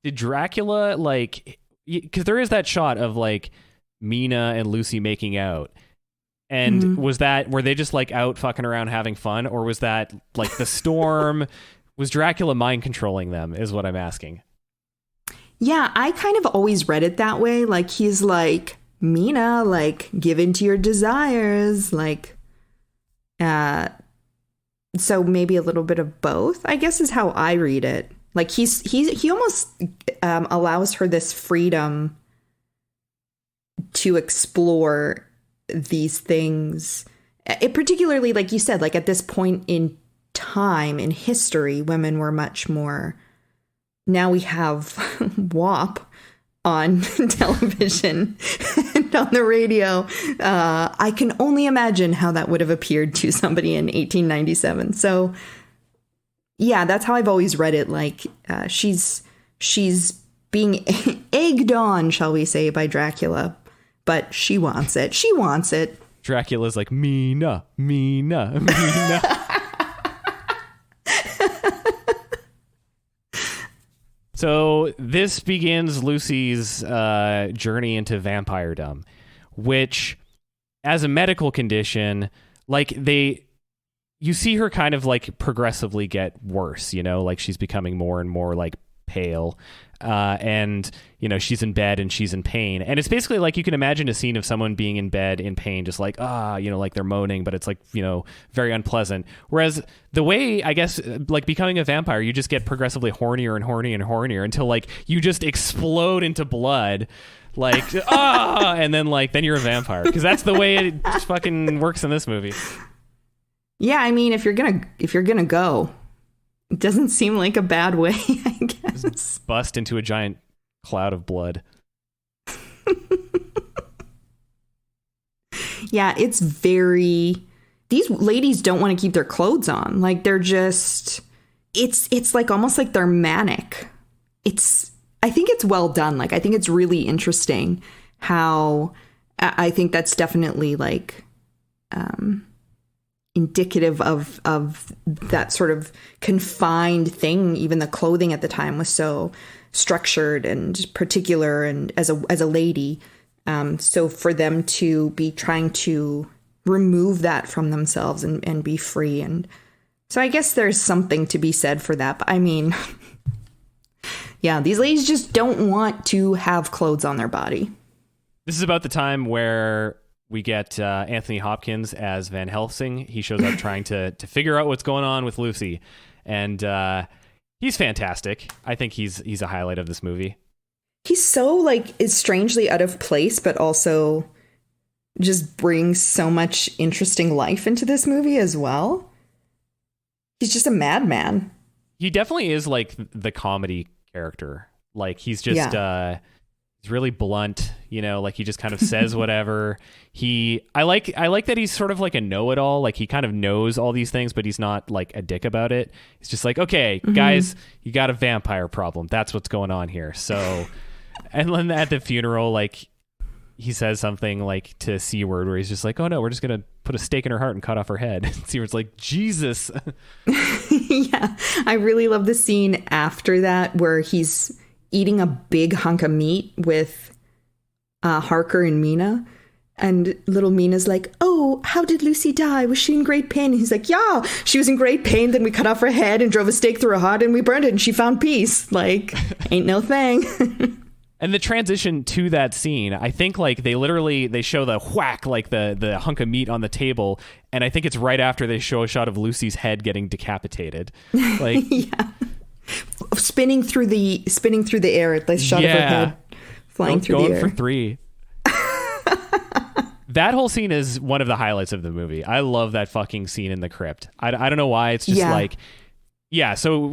S1: Did Dracula, like, because there is that shot of like Mina and Lucy making out. And were they just like out fucking around having fun? Or was that like the storm? Was Dracula mind controlling them is what I'm asking.
S2: Yeah, I kind of always read it that way. Like, he's like, Mina, like, give in to your desires. Like, so maybe a little bit of both, I guess, is how I read it. Like, he almost allows her this freedom to explore these things. It particularly, like you said, like at this point in time in history, women were much more. Now we have WAP on television and on the radio. I can only imagine how that would have appeared to somebody in 1897. So, yeah, that's how I've always read it. Like, she's being egged on, shall we say, by Dracula, but she wants it. She wants it.
S1: Dracula's like, Mina, Mina, Mina. So this begins Lucy's journey into vampiredom, which, as a medical condition, like you see her kind of like progressively get worse, you know, like she's becoming more and more like pale, and you know, she's in bed and she's in pain, and it's basically like you can imagine a scene of someone being in bed in pain, just like you know, like they're moaning, but it's like, you know, very unpleasant. Whereas the way, I guess, like becoming a vampire, you just get progressively hornier and hornier and hornier until like you just explode into blood, like and then then you're a vampire, because that's the way it fucking works in this movie.
S2: Yeah, I mean, if you're gonna go, it doesn't seem like a bad way, I guess.
S1: Just bust into a giant cloud of blood.
S2: Yeah, it's very. These ladies don't want to keep their clothes on. Like, they're just. It's like almost like they're manic. I think it's well done. Like, I think it's really interesting how. I think that's definitely like. Indicative of that sort of confined thing. Even the clothing at the time was so structured and particular, and as a lady, so for them to be trying to remove that from themselves and be free, and so I guess there's something to be said for that. But I mean, yeah, these ladies just don't want to have clothes on their body.
S1: This is about the time where we get Anthony Hopkins as Van Helsing. He shows up trying to figure out what's going on with Lucy, and he's fantastic. I think he's a highlight of this movie.
S2: He's so like is strangely out of place, but also just brings so much interesting life into this movie as well. He's just a madman. He
S1: definitely is like the comedy character. Like he's just he's really blunt, you know, like he just kind of says whatever. I like that he's sort of like a know-it-all. Like he kind of knows all these things, but he's not like a dick about it. He's just like, okay, guys, you got a vampire problem. That's what's going on here. So, and then at the funeral, like he says something like to C-word where he's just like, oh no, we're just going to put a stake in her heart and cut off her head. C-word's like, Jesus.
S2: Yeah. I really love the scene after that where he's eating a big hunk of meat with Harker and Mina. And little Mina's like, oh, how did Lucy die? Was she in great pain? And he's like, yeah, she was in great pain. Then we cut off her head and drove a stake through her heart and we burned it and she found peace. Like, ain't no thing.
S1: And the transition to that scene, I think like they show the whack, like the hunk of meat on the table. And I think it's right after they show a shot of Lucy's head getting decapitated. Like,
S2: yeah. Spinning through the air. They shot of her head flying through the air.
S1: Going for 3. That whole scene is one of the highlights of the movie. I love that fucking scene in the crypt. I don't know why. It's just like, yeah. So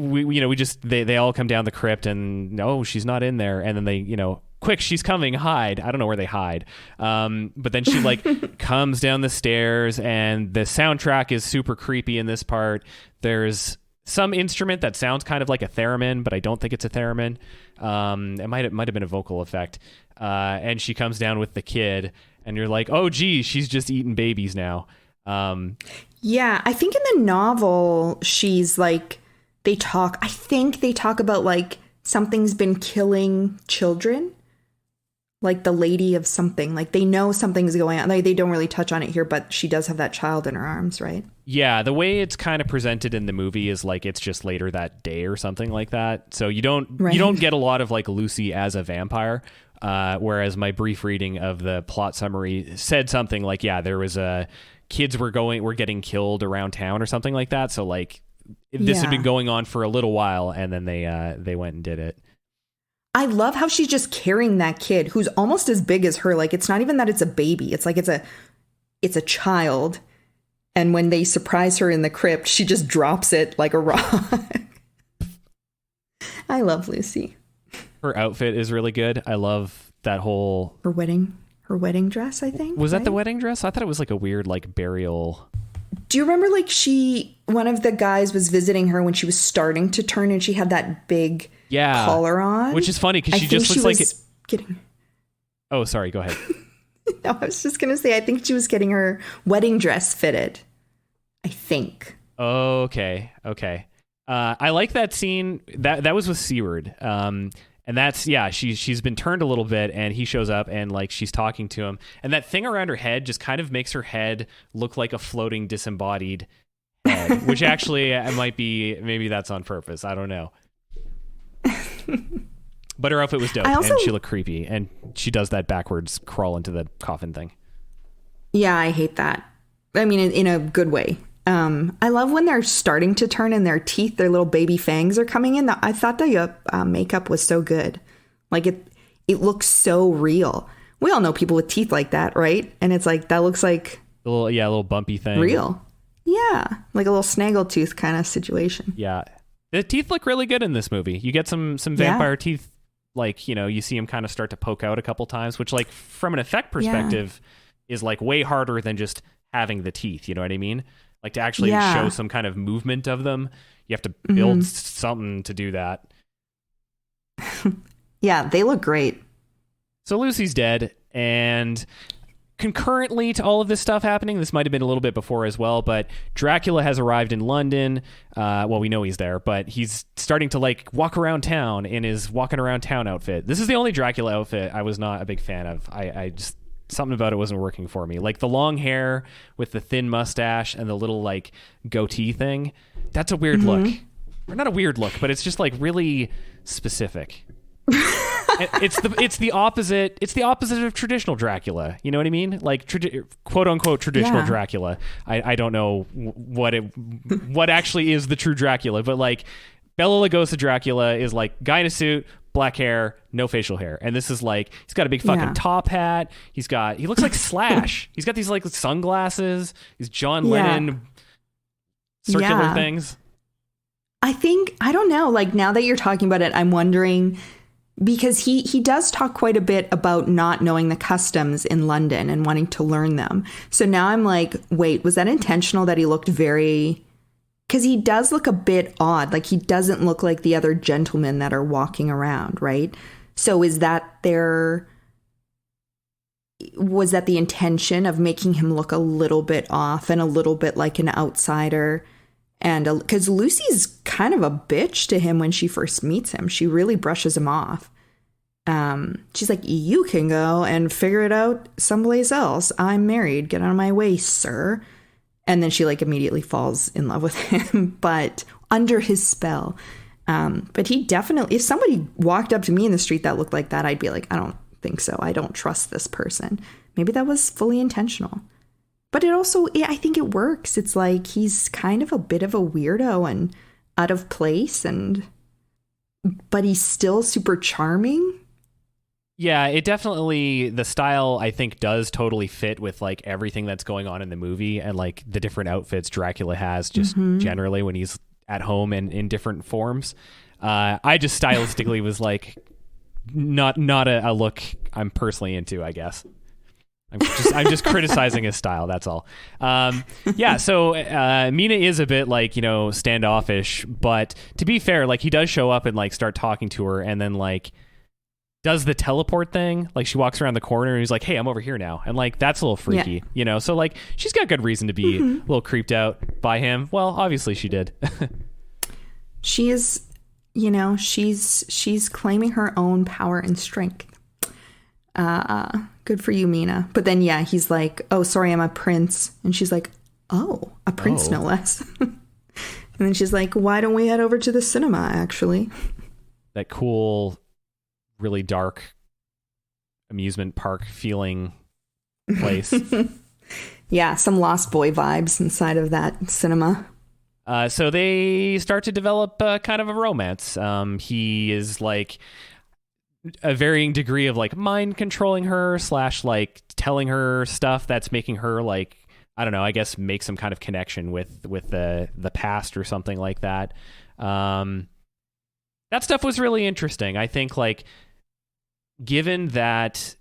S1: they all come down the crypt and no, she's not in there. And then they, quick, she's coming, hide. I don't know where they hide. But then she like comes down the stairs and the soundtrack is super creepy in this part. There's some instrument that sounds kind of like a theremin, but I don't think it's a theremin. It might have been a vocal effect. And she comes down with the kid, and you're like, oh, gee, she's just eating babies now.
S2: Yeah, I think in the novel, she's like, I think they talk about like something's been killing children. Like the lady of something, like they know something's going on. Like they don't really touch on it here, but she does have that child in her arms, right?
S1: Yeah, the way it's kind of presented in the movie is like it's just later that day or something like that. So you don't get a lot of like Lucy as a vampire. Whereas my brief reading of the plot summary said something like, yeah, there was kids were getting killed around town or something like that. So like this had been going on for a little while, and then they went and did it.
S2: I love how she's just carrying that kid who's almost as big as her. Like, it's not even that it's a baby. It's like it's a child. And when they surprise her in the crypt, she just drops it like a rock. I love Lucy.
S1: Her outfit is really good. I love that whole...
S2: Her wedding dress, I think.
S1: Was that the wedding dress? I thought it was like a weird like burial...
S2: Do you remember like one of the guys was visiting her when she was starting to turn and she had that big collar on?
S1: Which is funny because she just looks like...
S2: Getting...
S1: Oh, sorry. Go ahead.
S2: No, I was just going to say, I think she was getting her wedding dress fitted. I think.
S1: Okay. I like that scene. That was with Seward. And that's, yeah, she's been turned a little bit, and he shows up, and like she's talking to him, and that thing around her head just kind of makes her head look like a floating disembodied head, which actually maybe that's on purpose. I don't know. But her outfit was dope, and she looked creepy, and she does that backwards crawl into the coffin thing. Yeah,
S2: I hate that. I mean, in a good way. I love when they're starting to turn and their teeth, their little baby fangs are coming in. I thought the makeup was so good. Like it looks so real. We all know people with teeth like that, right? And it's like, that looks like
S1: a little bumpy thing.
S2: Real. Yeah. Like a little snaggletooth kind of situation.
S1: Yeah. The teeth look really good in this movie. You get some vampire teeth, like, you see them kind of start to poke out a couple times, which like from an effect perspective is like way harder than just having the teeth. You know what I mean? Like to actually show some kind of movement of them, you have to build something to do that.
S2: Yeah, they look great.
S1: So Lucy's dead, and concurrently to all of this stuff happening, this might have been a little bit before as well, but Dracula has arrived in London. Well, we know he's there, but he's starting to like walk around town in his walking around town outfit. This is the only Dracula outfit I was not a big fan of. I just... Something about it wasn't working for me. Like the long hair with the thin mustache and the little like goatee thing. That's a weird look. Or not a weird look, but it's just like really specific. It's the opposite. It's the opposite of traditional Dracula. You know what I mean? Like quote unquote traditional Dracula. I don't know what actually is the true Dracula, but like Bela Lugosi Dracula is like guy in a suit, black hair, no facial hair. And this is like, he's got a big fucking top hat. He looks like Slash. He's got these like sunglasses, these John Lennon circular things.
S2: I don't know, like now that you're talking about it, I'm wondering, because he does talk quite a bit about not knowing the customs in London and wanting to learn them. So now I'm like, wait, was that intentional that he looked very... Because he does look a bit odd. Like he doesn't look like the other gentlemen that are walking around, right? So was that the intention of making him look a little bit off and a little bit like an outsider? And because Lucy's kind of a bitch to him when she first meets him. She really brushes him off. She's like, you can go and figure it out someplace else. I'm married. Get out of my way, sir. And then she like immediately falls in love with him, but under his spell. But he definitely, if somebody walked up to me in the street that looked like that, I'd be like, I don't think so. I don't trust this person. Maybe that was fully intentional. But it also, I think it works. It's like he's kind of a bit of a weirdo and out of place, but he's still super charming.
S1: Yeah, it definitely, the style I think does totally fit with like everything that's going on in the movie and like the different outfits Dracula has just generally when he's at home and in different forms. I just stylistically was like not a look I'm personally into, I guess. I'm just criticizing his style. That's all. Yeah. So Mina is a bit like, standoffish, but to be fair, like he does show up and like start talking to her, and then like does the teleport thing. Like she walks around the corner and he's like, "Hey, I'm over here now," and like that's a little freaky, So like she's got good reason to be a little creeped out by him. Well, obviously she did.
S2: She is, she's claiming her own power and strength. Good for you, Mina. But then, he's like, "Oh, sorry, I'm a prince." And she's like, "Oh, a prince, no less." And then she's like, "Why don't we head over to the cinema, actually?"
S1: That cool, really dark amusement park feeling place.
S2: Yeah, some Lost Boy vibes inside of that cinema.
S1: So they start to develop kind of a romance. He is like a varying degree of like mind controlling her / like telling her stuff that's making her like, I don't know, I guess make some kind of connection with the past or something like that. That stuff was really interesting. I think like given that,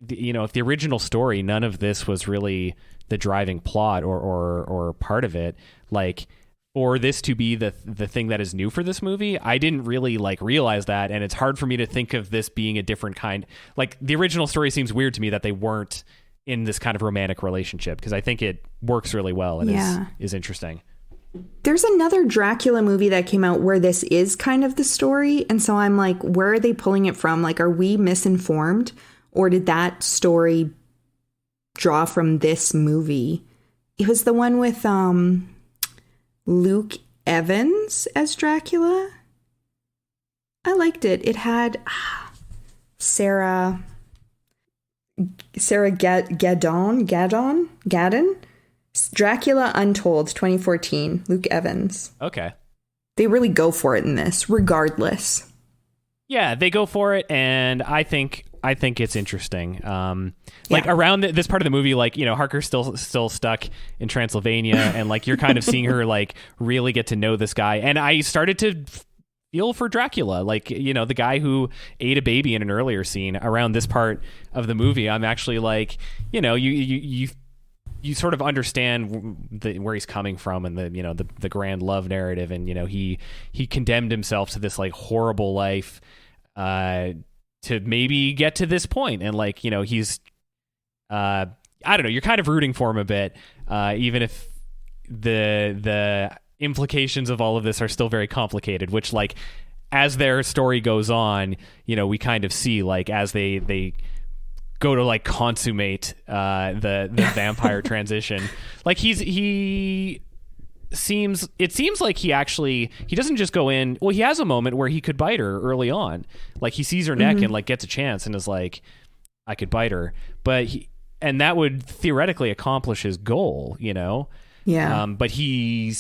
S1: if the original story, none of this was really the driving plot or part of it, like for this to be the thing that is new for this movie, I didn't really like realize that, and it's hard for me to think of this being a different kind. Like the original story seems weird to me that they weren't in this kind of romantic relationship, because I think it works really well and is interesting.
S2: There's another Dracula movie that came out where this is kind of the story, and so I'm like, where are they pulling it from? Like, are we misinformed, or did that story draw from this movie? It was the one with Luke Evans as Dracula. I liked it. It had Sarah Gadon. Dracula Untold, 2014. Luke Evans.
S1: Okay.
S2: They really go for it in this, regardless.
S1: Yeah, they go for it, and I think it's interesting. Like around this part of the movie, like, Harker's still stuck in Transylvania, and like you're kind of seeing her like really get to know this guy. And I started to feel for Dracula, like, the guy who ate a baby in an earlier scene. Around this part of the movie, I'm actually like, you sort of understand where he's coming from, and the grand love narrative, and he condemned himself to this like horrible life to maybe get to this point, and like he's I don't know, you're kind of rooting for him a bit, even if the implications of all of this are still very complicated, which like as their story goes on, we kind of see like as they go to like consummate the vampire transition, like it seems like he doesn't just go in. Well, he has a moment where he could bite her early on, like he sees her neck and like gets a chance and is like, I could bite her, and that would theoretically accomplish his goal, but he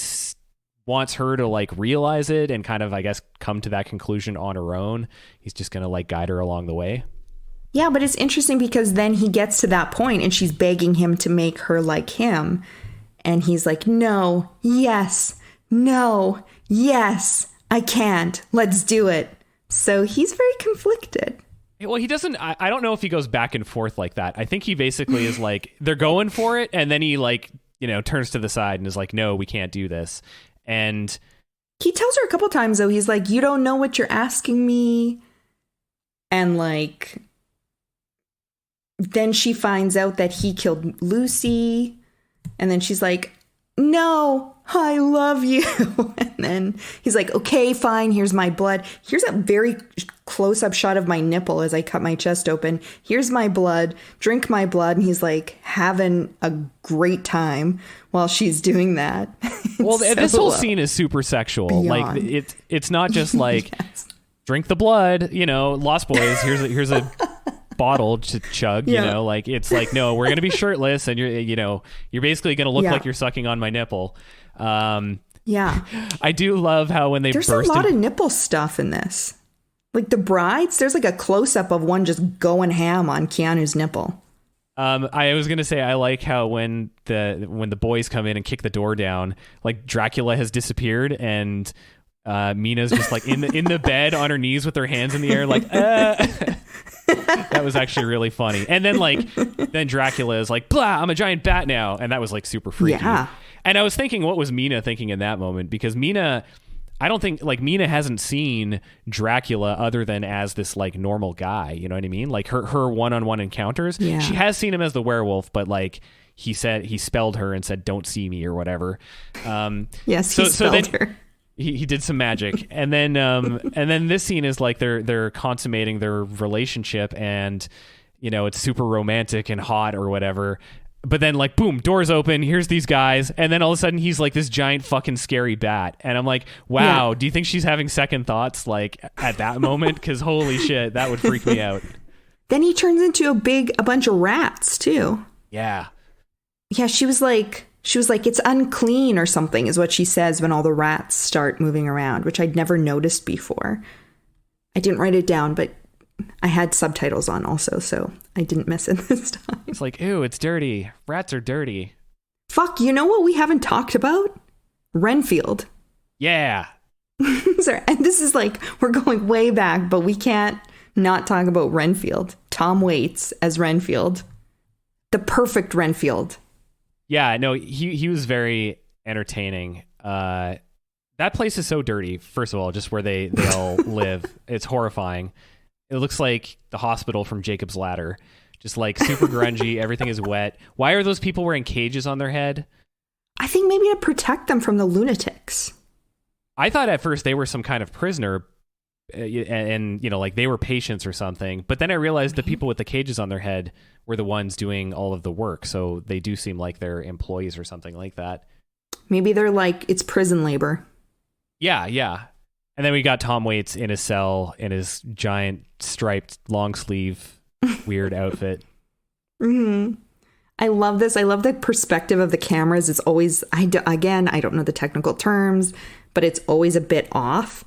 S1: wants her to like realize it and kind of, I guess, come to that conclusion on her own. He's just gonna like guide her along the way.
S2: Yeah, but it's interesting because then he gets to that point and she's begging him to make her like him. And he's like, no, yes, no, yes, I can't. Let's do it. So he's very conflicted.
S1: Well, he doesn't, I don't know if he goes back and forth like that. I think he basically is like, they're going for it. And then he like, turns to the side and is like, no, we can't do this. And
S2: he tells her a couple times, though, he's like, you don't know what you're asking me. And like, then she finds out that he killed Lucy. And then she's like, no, I love you. And then he's like, okay, fine. Here's my blood. Here's a very close up shot of my nipple as I cut my chest open. Here's my blood. Drink my blood. And he's like having a great time while she's doing that.
S1: Well, this whole scene is super sexual. Beyond. Like it's not just like drink the blood, Lost Boys. Here's a bottle to chug, like it's like, no, we're gonna be shirtless and you're basically gonna look like you're sucking on my nipple. I do love how when there's
S2: a lot of nipple stuff in this, like the brides, there's like a close-up of one just going ham on Keanu's nipple.
S1: I was gonna say I like how when the boys come in and kick the door down, like Dracula has disappeared and Mina's just like in the bed on her knees with her hands in the air, like That was actually really funny. And then then Dracula is like, blah, I'm a giant bat now. And that was like super freaky.
S2: Yeah.
S1: And I was thinking, what was Mina thinking in that moment? Because Mina, I don't think Mina hasn't seen Dracula other than as this like normal guy. You know what I mean? Like her one-on-one encounters.
S2: Yeah.
S1: She has seen him as the werewolf, but like he spelled her and said, don't see me or whatever.
S2: Yes, he spelled her.
S1: He did some magic, and then this scene is like they're consummating their relationship, and it's super romantic and hot or whatever. But then like boom, doors open. Here's these guys, and then all of a sudden he's like this giant fucking scary bat, and I'm like, wow. Yeah. Do you think she's having second thoughts like at that moment? Because holy shit, that would freak me out.
S2: Then he turns into a bunch of rats too.
S1: Yeah.
S2: Yeah, she was like, it's unclean or something is what she says when all the rats start moving around, which I'd never noticed before. I didn't write it down, but I had subtitles on also, so I didn't miss it this time.
S1: It's like, ew, it's dirty. Rats are dirty.
S2: Fuck, you know what we haven't talked about? Renfield.
S1: Yeah.
S2: Sorry, and this is like, we're going way back, but we can't not talk about Renfield. Tom Waits as Renfield. The perfect Renfield.
S1: Yeah, no, he was very entertaining. That place is so dirty, first of all, just where they all live. It's horrifying. It looks like the hospital from Jacob's Ladder. Just like super grungy, everything is wet. Why are those people wearing cages on their head?
S2: I think maybe to protect them from the lunatics.
S1: I thought at first they were some kind of prisoner and like they were patients or something. But then I realized the people with the cages on their head were the ones doing all of the work. So they do seem like they're employees or something like that.
S2: Maybe they're like, it's prison labor.
S1: Yeah, yeah. And then we got Tom Waits in his cell in his giant striped long sleeve weird outfit.
S2: Mm-hmm. I love this. I love the perspective of the cameras. It's always, I don't know the technical terms, but it's always a bit off.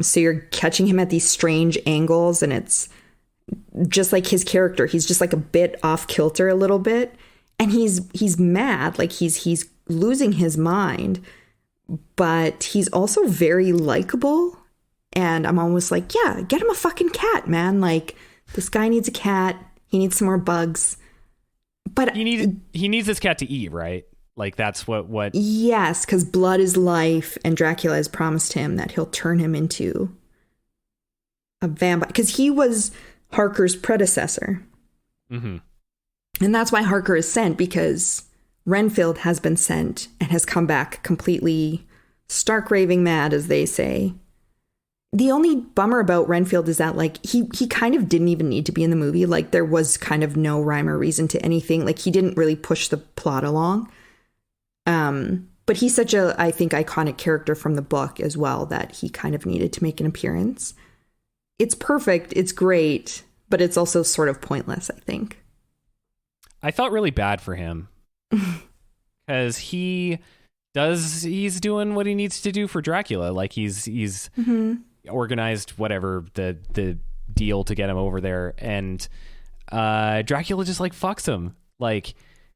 S2: So you're catching him at these strange angles, and it's just like his character. He's just like a bit off kilter a little bit. And he's mad. Like he's losing his mind, but he's also very likable. And I'm almost like, yeah, get him a fucking cat, man. Like this guy needs a cat. He needs some more bugs. But
S1: he needs this cat to eat, right? Like that's what
S2: Yes, because blood is life, and Dracula has promised him that he'll turn him into a vampire, because he was Harker's predecessor.
S1: Mm-hmm.
S2: And that's why Harker is sent, because Renfield has been sent and has come back completely stark raving mad, as they say. The only bummer about Renfield is that like he kind of didn't even need to be in the movie. Like there was kind of no rhyme or reason to anything. Like he didn't really push the plot along. But he's such a, I think, iconic character from the book as well that he kind of needed to make an appearance. It's perfect. It's great, but it's also sort of pointless, I think.
S1: I felt really bad for him because he's doing what he needs to do for Dracula. Like he's mm-hmm. organized whatever the deal to get him over there, and Dracula just like fucks him. Like,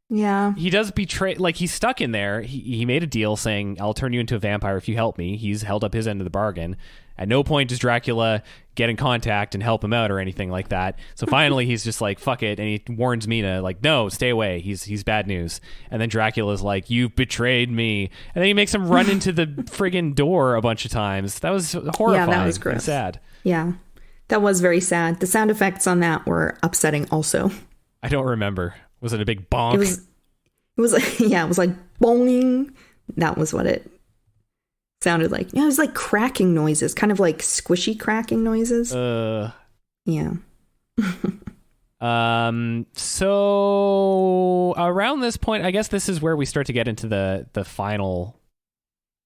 S2: yeah,
S1: he does betray. Like he's stuck in there. He made a deal saying, "I'll turn you into a vampire if you help me." He's held up his end of the bargain. At no point does Dracula get in contact and help him out or anything like that. So finally, he's just like, "Fuck it," and he warns Mina, like, "No, stay away. He's bad news." And then Dracula's like, "You've betrayed me," and then he makes him run into the friggin' door a bunch of times. That was horrifying. Yeah, that was gross. And sad.
S2: Yeah, that was very sad. The sound effects on that were upsetting. Also,
S1: I don't remember. Was it a big bonk?
S2: It was like, yeah, it was like boing. That was what it sounded like. Yeah, it was like cracking noises, kind of like squishy cracking noises. Yeah.
S1: So around this point, I guess this is where we start to get into the final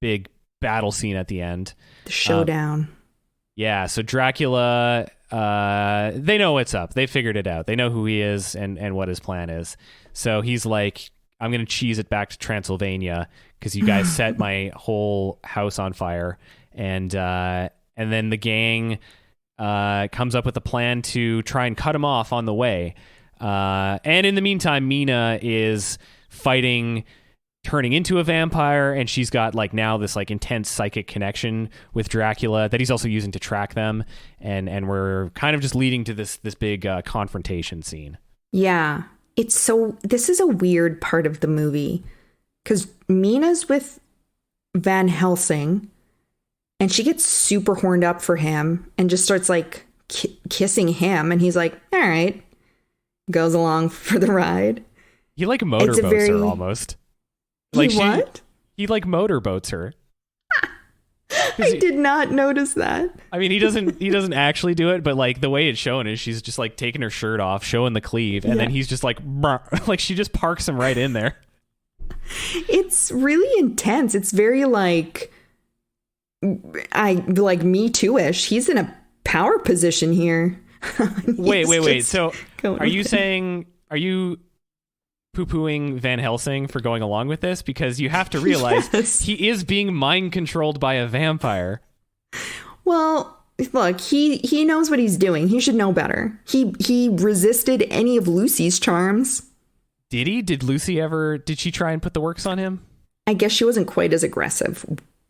S1: big battle scene at the end.
S2: The showdown.
S1: Yeah, so Dracula, they know what's up. They figured it out. They know who he is and what his plan is. So he's like, I'm going to cheese it back to Transylvania because you guys set my whole house on fire. And then the gang comes up with a plan to try and cut him off on the way. And in the meantime, Mina is fighting turning into a vampire, and she's got like now this like intense psychic connection with Dracula that he's also using to track them, and we're kind of just leading to this big confrontation scene.
S2: Yeah, this is a weird part of the movie because Mina's with Van Helsing, and she gets super horned up for him and just starts like kissing him, and he's like, all right, goes along for the ride.
S1: He like motorboats her almost. Like he like motorboats her.
S2: I did not notice that.
S1: I mean, he doesn't actually do it, but like the way it's shown is she's just like taking her shirt off, showing the cleave, and then he's just like, like she just parks him right in there.
S2: It's really intense. It's very like Me Too-ish. He's in a power position here.
S1: Wait. So are you poo-pooing Van Helsing for going along with this? Because you have to realize he is being mind controlled by a vampire. Well,
S2: look, he knows what he's doing. He should know better. He resisted any of Lucy's charms.
S1: Did he? Did she try and put the works on him?
S2: I guess she wasn't quite as aggressive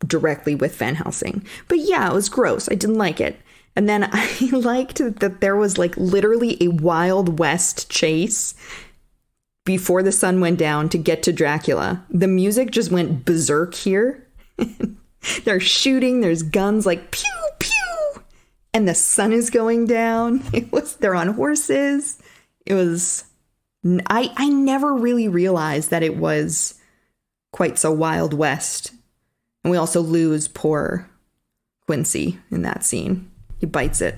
S2: directly with Van Helsing. But yeah, it was gross. I didn't like it. And then I liked that there was like literally a Wild West chase before the sun went down to get to Dracula. The music just went berserk here. They're shooting, there's guns like pew, pew, and the sun is going down. They're on horses. I never really realized that it was quite so Wild West. And we also lose poor Quincy in that scene. He bites it.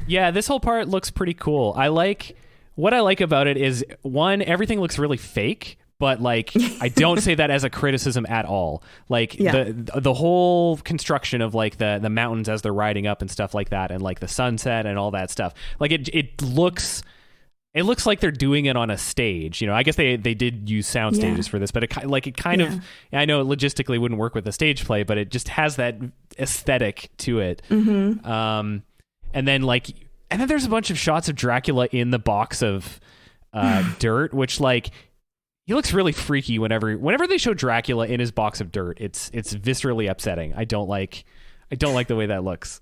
S1: Yeah, this whole part looks pretty cool. What I like about it is, one, everything looks really fake, but like I don't say that as a criticism at all. Like the whole construction of like the mountains as they're riding up and stuff like that, and like the sunset and all that stuff. Like it looks like they're doing it on a stage. You know, I guess they did use sound stages for this, but it kind of, I know it logistically wouldn't work with a stage play, but it just has that aesthetic to it. Mm-hmm. And then there's a bunch of shots of Dracula in the box of dirt, which like he looks really freaky whenever they show Dracula in his box of dirt. It's viscerally upsetting. I don't like the way that looks.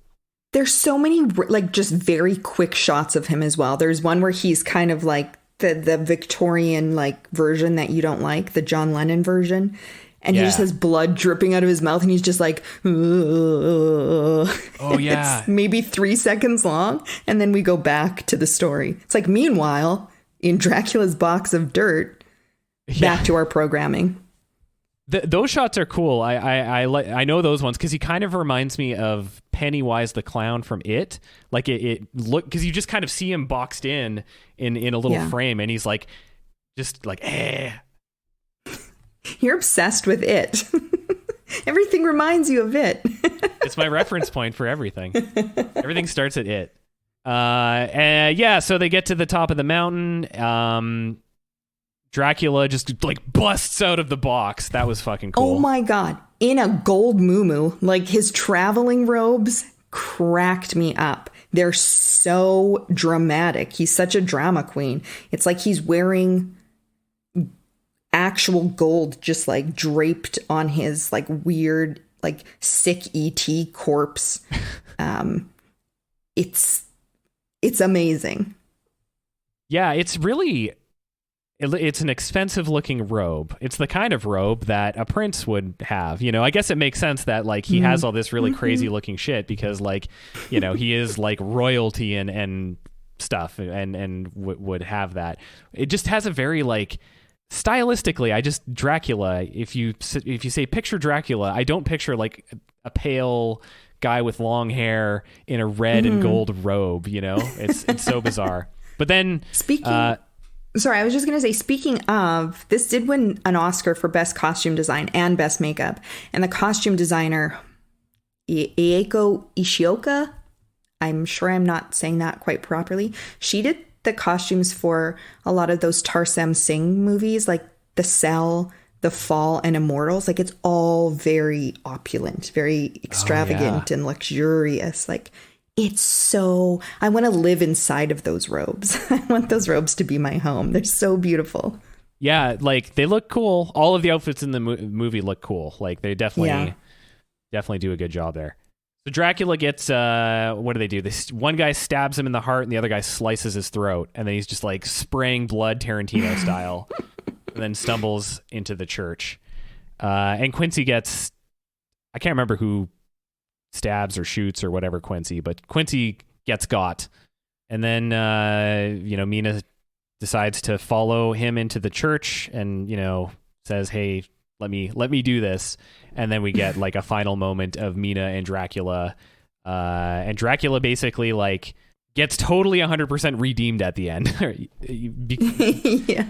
S2: There's so many like just very quick shots of him as well. There's one where he's kind of like the Victorian like version that you don't like, the John Lennon version. And he just has blood dripping out of his mouth, and he's just like, oh
S1: yeah.
S2: It's maybe 3 seconds long, and then we go back to the story. It's like, meanwhile, in Dracula's box of dirt, back to our programming.
S1: Those shots are cool. I know those ones because he kind of reminds me of Pennywise the clown from It. Like it look, because you just kind of see him boxed in a little frame, and he's like, just like, eh.
S2: You're obsessed with It. Everything reminds you of It.
S1: It's my reference point for everything. Everything starts at It. So they get to the top of the mountain. Dracula just like busts out of the box. That was fucking cool.
S2: Oh my God. In a gold muumuu. Like his traveling robes cracked me up. They're so dramatic. He's such a drama queen. It's like he's wearing actual gold just like draped on his like weird like sick ET corpse. It's amazing.
S1: Yeah, it's an expensive looking robe. It's the kind of robe that a prince would have. You know, I guess it makes sense that like he has all this really crazy looking shit because like, you know, he is like royalty and stuff and would have that. It just has a very like stylistically, Dracula, if you say picture Dracula, I don't picture like a pale guy with long hair in a red and gold robe, you know? It's so bizarre. But then
S2: Sorry, I was just going to say, speaking of, this did win an Oscar for Best Costume Design and Best Makeup. And the costume designer, Eiko Ishioka, I'm sure I'm not saying that quite properly. She did the costumes for a lot of those Tarsem Singh movies, like The Cell, The Fall, and Immortals. Like, it's all very opulent, very extravagant and luxurious. Like, it's so... I want to live inside of those robes. I want those robes to be my home. They're so beautiful.
S1: Yeah, like they look cool. All of the outfits in the movie look cool. Like they definitely do a good job there. So Dracula gets what do they do? This one guy stabs him in the heart and the other guy slices his throat, and then he's just like spraying blood Tarantino style and then stumbles into the church. And Quincy gets, I can't remember who stabs or shoots or whatever Quincy, but Quincy gets got. And then Mina decides to follow him into the church and, says, hey, let me do this. And then we get like a final moment of Mina and Dracula. And Dracula basically like gets totally 100% redeemed at the end.
S2: Yeah.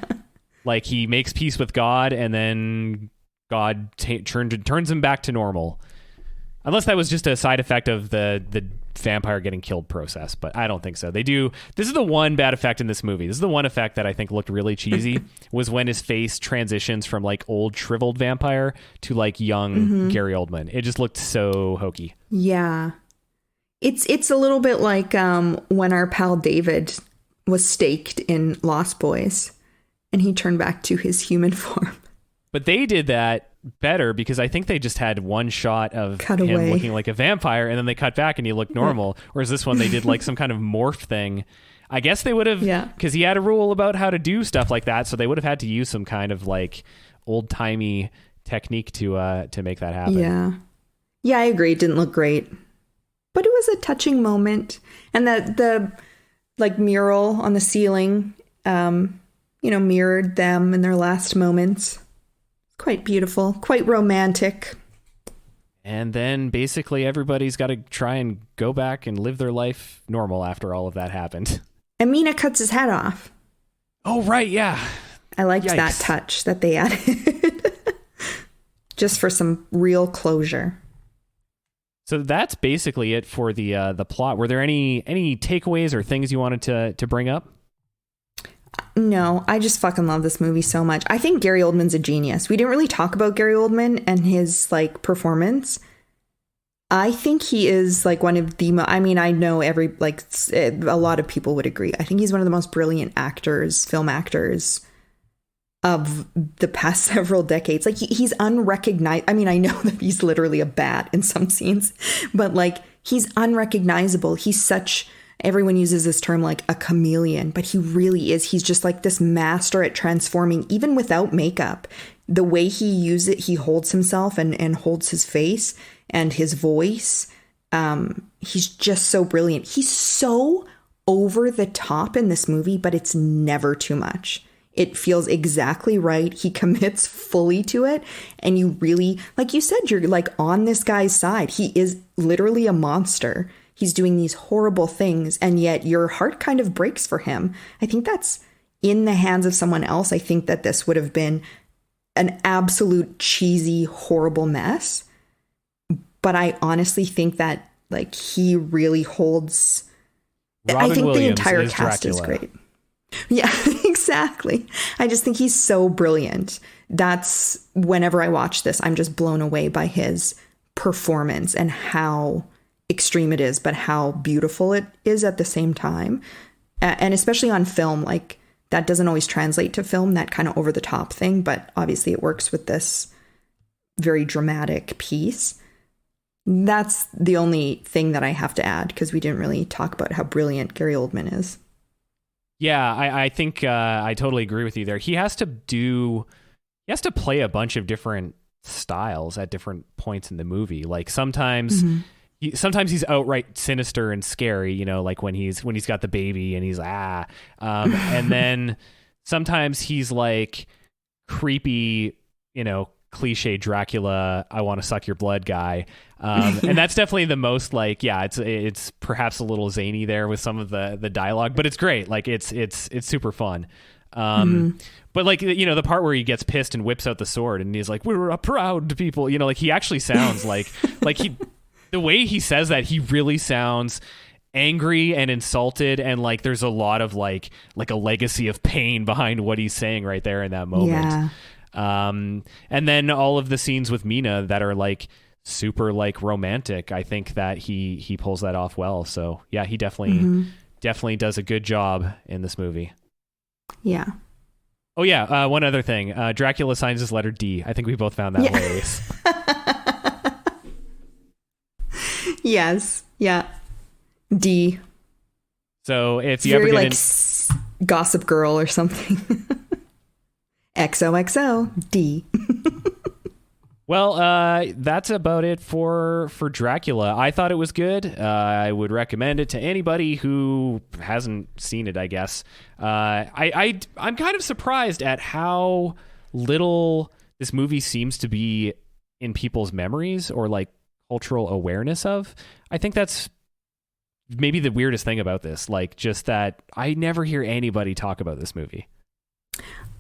S1: Like he makes peace with God and then God turns him back to normal. Unless that was just a side effect of the vampire getting killed process, but I don't think so. They do. This is the one bad effect in this movie. This is the one effect that I think looked really cheesy was when his face transitions from like old shriveled vampire to like young Gary Oldman. It just looked so hokey.
S2: Yeah. It's a little bit like when our pal David was staked in Lost Boys and he turned back to his human form.
S1: But they did that better because I think they just had one shot of him looking like a vampire and then they cut back and he looked normal. Whereas this one, they did like some kind of morph thing. I guess they would have, because he had a rule about how to do stuff like that. So they would have had to use some kind of like old timey technique to make that happen.
S2: Yeah. Yeah, I agree. It didn't look great, but it was a touching moment. And that the like mural on the ceiling, mirrored them in their last moments. Quite beautiful, quite romantic.
S1: And then basically everybody's got to try and go back and live their life normal after all of that happened.
S2: And Mina cuts his head off.
S1: Oh, right, yeah.
S2: I liked that touch that they added. Just for some real closure.
S1: So that's basically it for the plot. Were there any takeaways or things you wanted to bring up?
S2: No, I just fucking love this movie so much. I think Gary Oldman's a genius. We didn't really talk about Gary Oldman and his like performance. I think he is like one of the I know a lot of people would agree. I think he's one of the most brilliant film actors of the past several decades. Like he's unrecognized. I mean, I know that he's literally a bat in some scenes, but like he's unrecognizable. He's such, everyone uses this term like a chameleon, but he really is. He's just like this master at transforming, even without makeup. The way he holds himself and holds his face and his voice. He's just so brilliant. He's so over the top in this movie, but it's never too much. It feels exactly right. He commits fully to it. And you really, like you said, you're like on this guy's side. He is literally a monster. He's doing these horrible things. And yet your heart kind of breaks for him. I think that's in the hands of someone else. I think that this would have been an absolute cheesy, horrible mess. But I honestly think that like he really holds.
S1: Robin
S2: I think
S1: Williams
S2: the entire
S1: is
S2: cast
S1: Dracula.
S2: is great. Yeah, exactly. I just think he's so brilliant. That's whenever I watch this, I'm just blown away by his performance and how extreme it is, but how beautiful it is at the same time. And especially on film, like that doesn't always translate to film, that kind of over the top thing. But obviously it works with this very dramatic piece. That's the only thing that I have to add because we didn't really talk about how brilliant Gary Oldman is.
S1: Yeah, I think I totally agree with you there. He has to play a bunch of different styles at different points in the movie. Like sometimes he's outright sinister and scary, you know, like when he's got the baby and he's and then sometimes he's like creepy, you know, cliche Dracula, I want to suck your blood guy. And that's definitely the most like, yeah, it's perhaps a little zany there with some of the dialogue, but it's great. Like it's super fun. But like, you know, the part where he gets pissed and whips out the sword and he's like, we're a proud people, you know, like he actually sounds like the way he says that, he really sounds angry and insulted. And like, there's a lot of like a legacy of pain behind what he's saying right there in that moment.
S2: Yeah.
S1: And then all of the scenes with Mina that are like super like romantic, I think that he pulls that off well. So yeah, he definitely does a good job in this movie.
S2: Yeah.
S1: Oh, yeah. One other thing. Dracula signs his letter D. I think we both found that hilarious.
S2: Yes. Yeah. D.
S1: So if
S2: It's
S1: you ever
S2: very
S1: get
S2: like Gossip Girl or something. XOXO D.
S1: Well, that's about it for Dracula. I thought it was good. I would recommend it to anybody who hasn't seen it, I guess. I'm kind of surprised at how little this movie seems to be in people's memories or like cultural awareness of. I think that's maybe the weirdest thing about this. Like, just that I never hear anybody talk about this movie.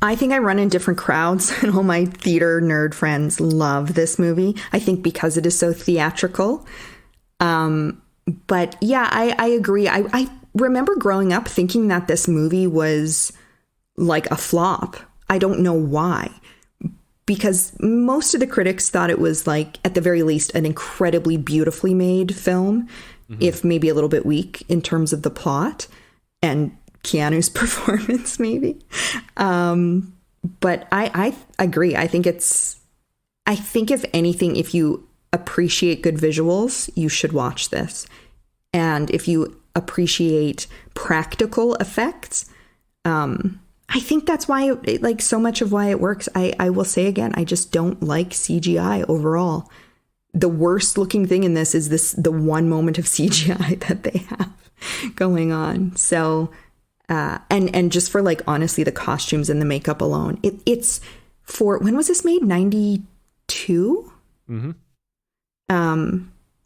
S2: I think I run in different crowds, and all my theater nerd friends love this movie. I think because it is so theatrical. But yeah, I agree. I remember growing up thinking that this movie was like a flop. I don't know why. Because most of the critics thought it was like, at the very least, an incredibly beautifully made film, if maybe a little bit weak in terms of the plot and Keanu's performance, maybe. But I agree. I think if anything, if you appreciate good visuals, you should watch this. And if you appreciate practical effects, I think that's why like so much of why it works. I will say again, I just don't like CGI overall. The worst looking thing in this is the one moment of CGI that they have going on. So, and just for like, honestly, the costumes and the makeup alone, it's for, when was this made? 92? Mm-hmm.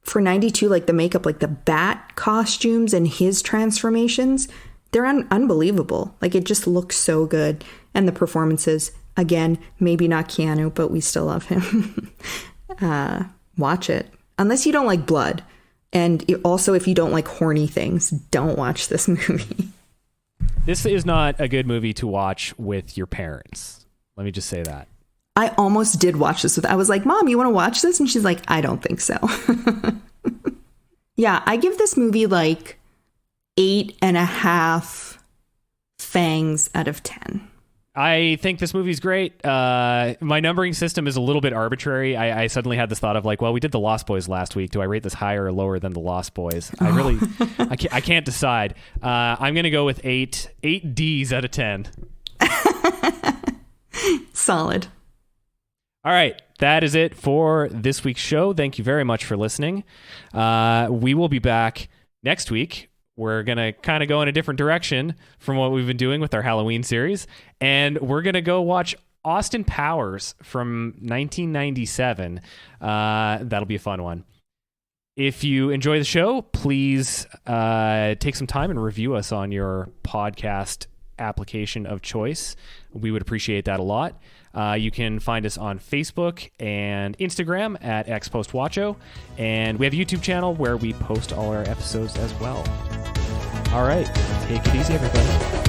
S2: For 92, like the makeup, like the bat costumes and his transformations, they're unbelievable. Like, it just looks so good. And the performances, again, maybe not Keanu, but we still love him. Watch it. Unless you don't like blood. And also, if you don't like horny things, don't watch this movie.
S1: This is not a good movie to watch with your parents. Let me just say that.
S2: I almost did watch this I was like, Mom, you want to watch this? And she's like, I don't think so. Yeah, I give this movie like 8.5 fangs out of 10.
S1: I think this movie's great. My numbering system is a little bit arbitrary. I suddenly had this thought of like, well, we did The Lost Boys last week. Do I rate this higher or lower than The Lost Boys? I can't decide. I'm going to go with 8 Ds out of 10.
S2: Solid.
S1: All right. That is it for this week's show. Thank you very much for listening. We will be back next week. We're going to kind of go in a different direction from what we've been doing with our Halloween series. And we're going to go watch Austin Powers from 1997. That'll be a fun one. If you enjoy the show, please take some time and review us on your podcast application of choice. We would appreciate that a lot. You can find us on Facebook and Instagram at xpostwatcho, and we have a YouTube channel where we post all our episodes as well. All right, take it easy, everybody.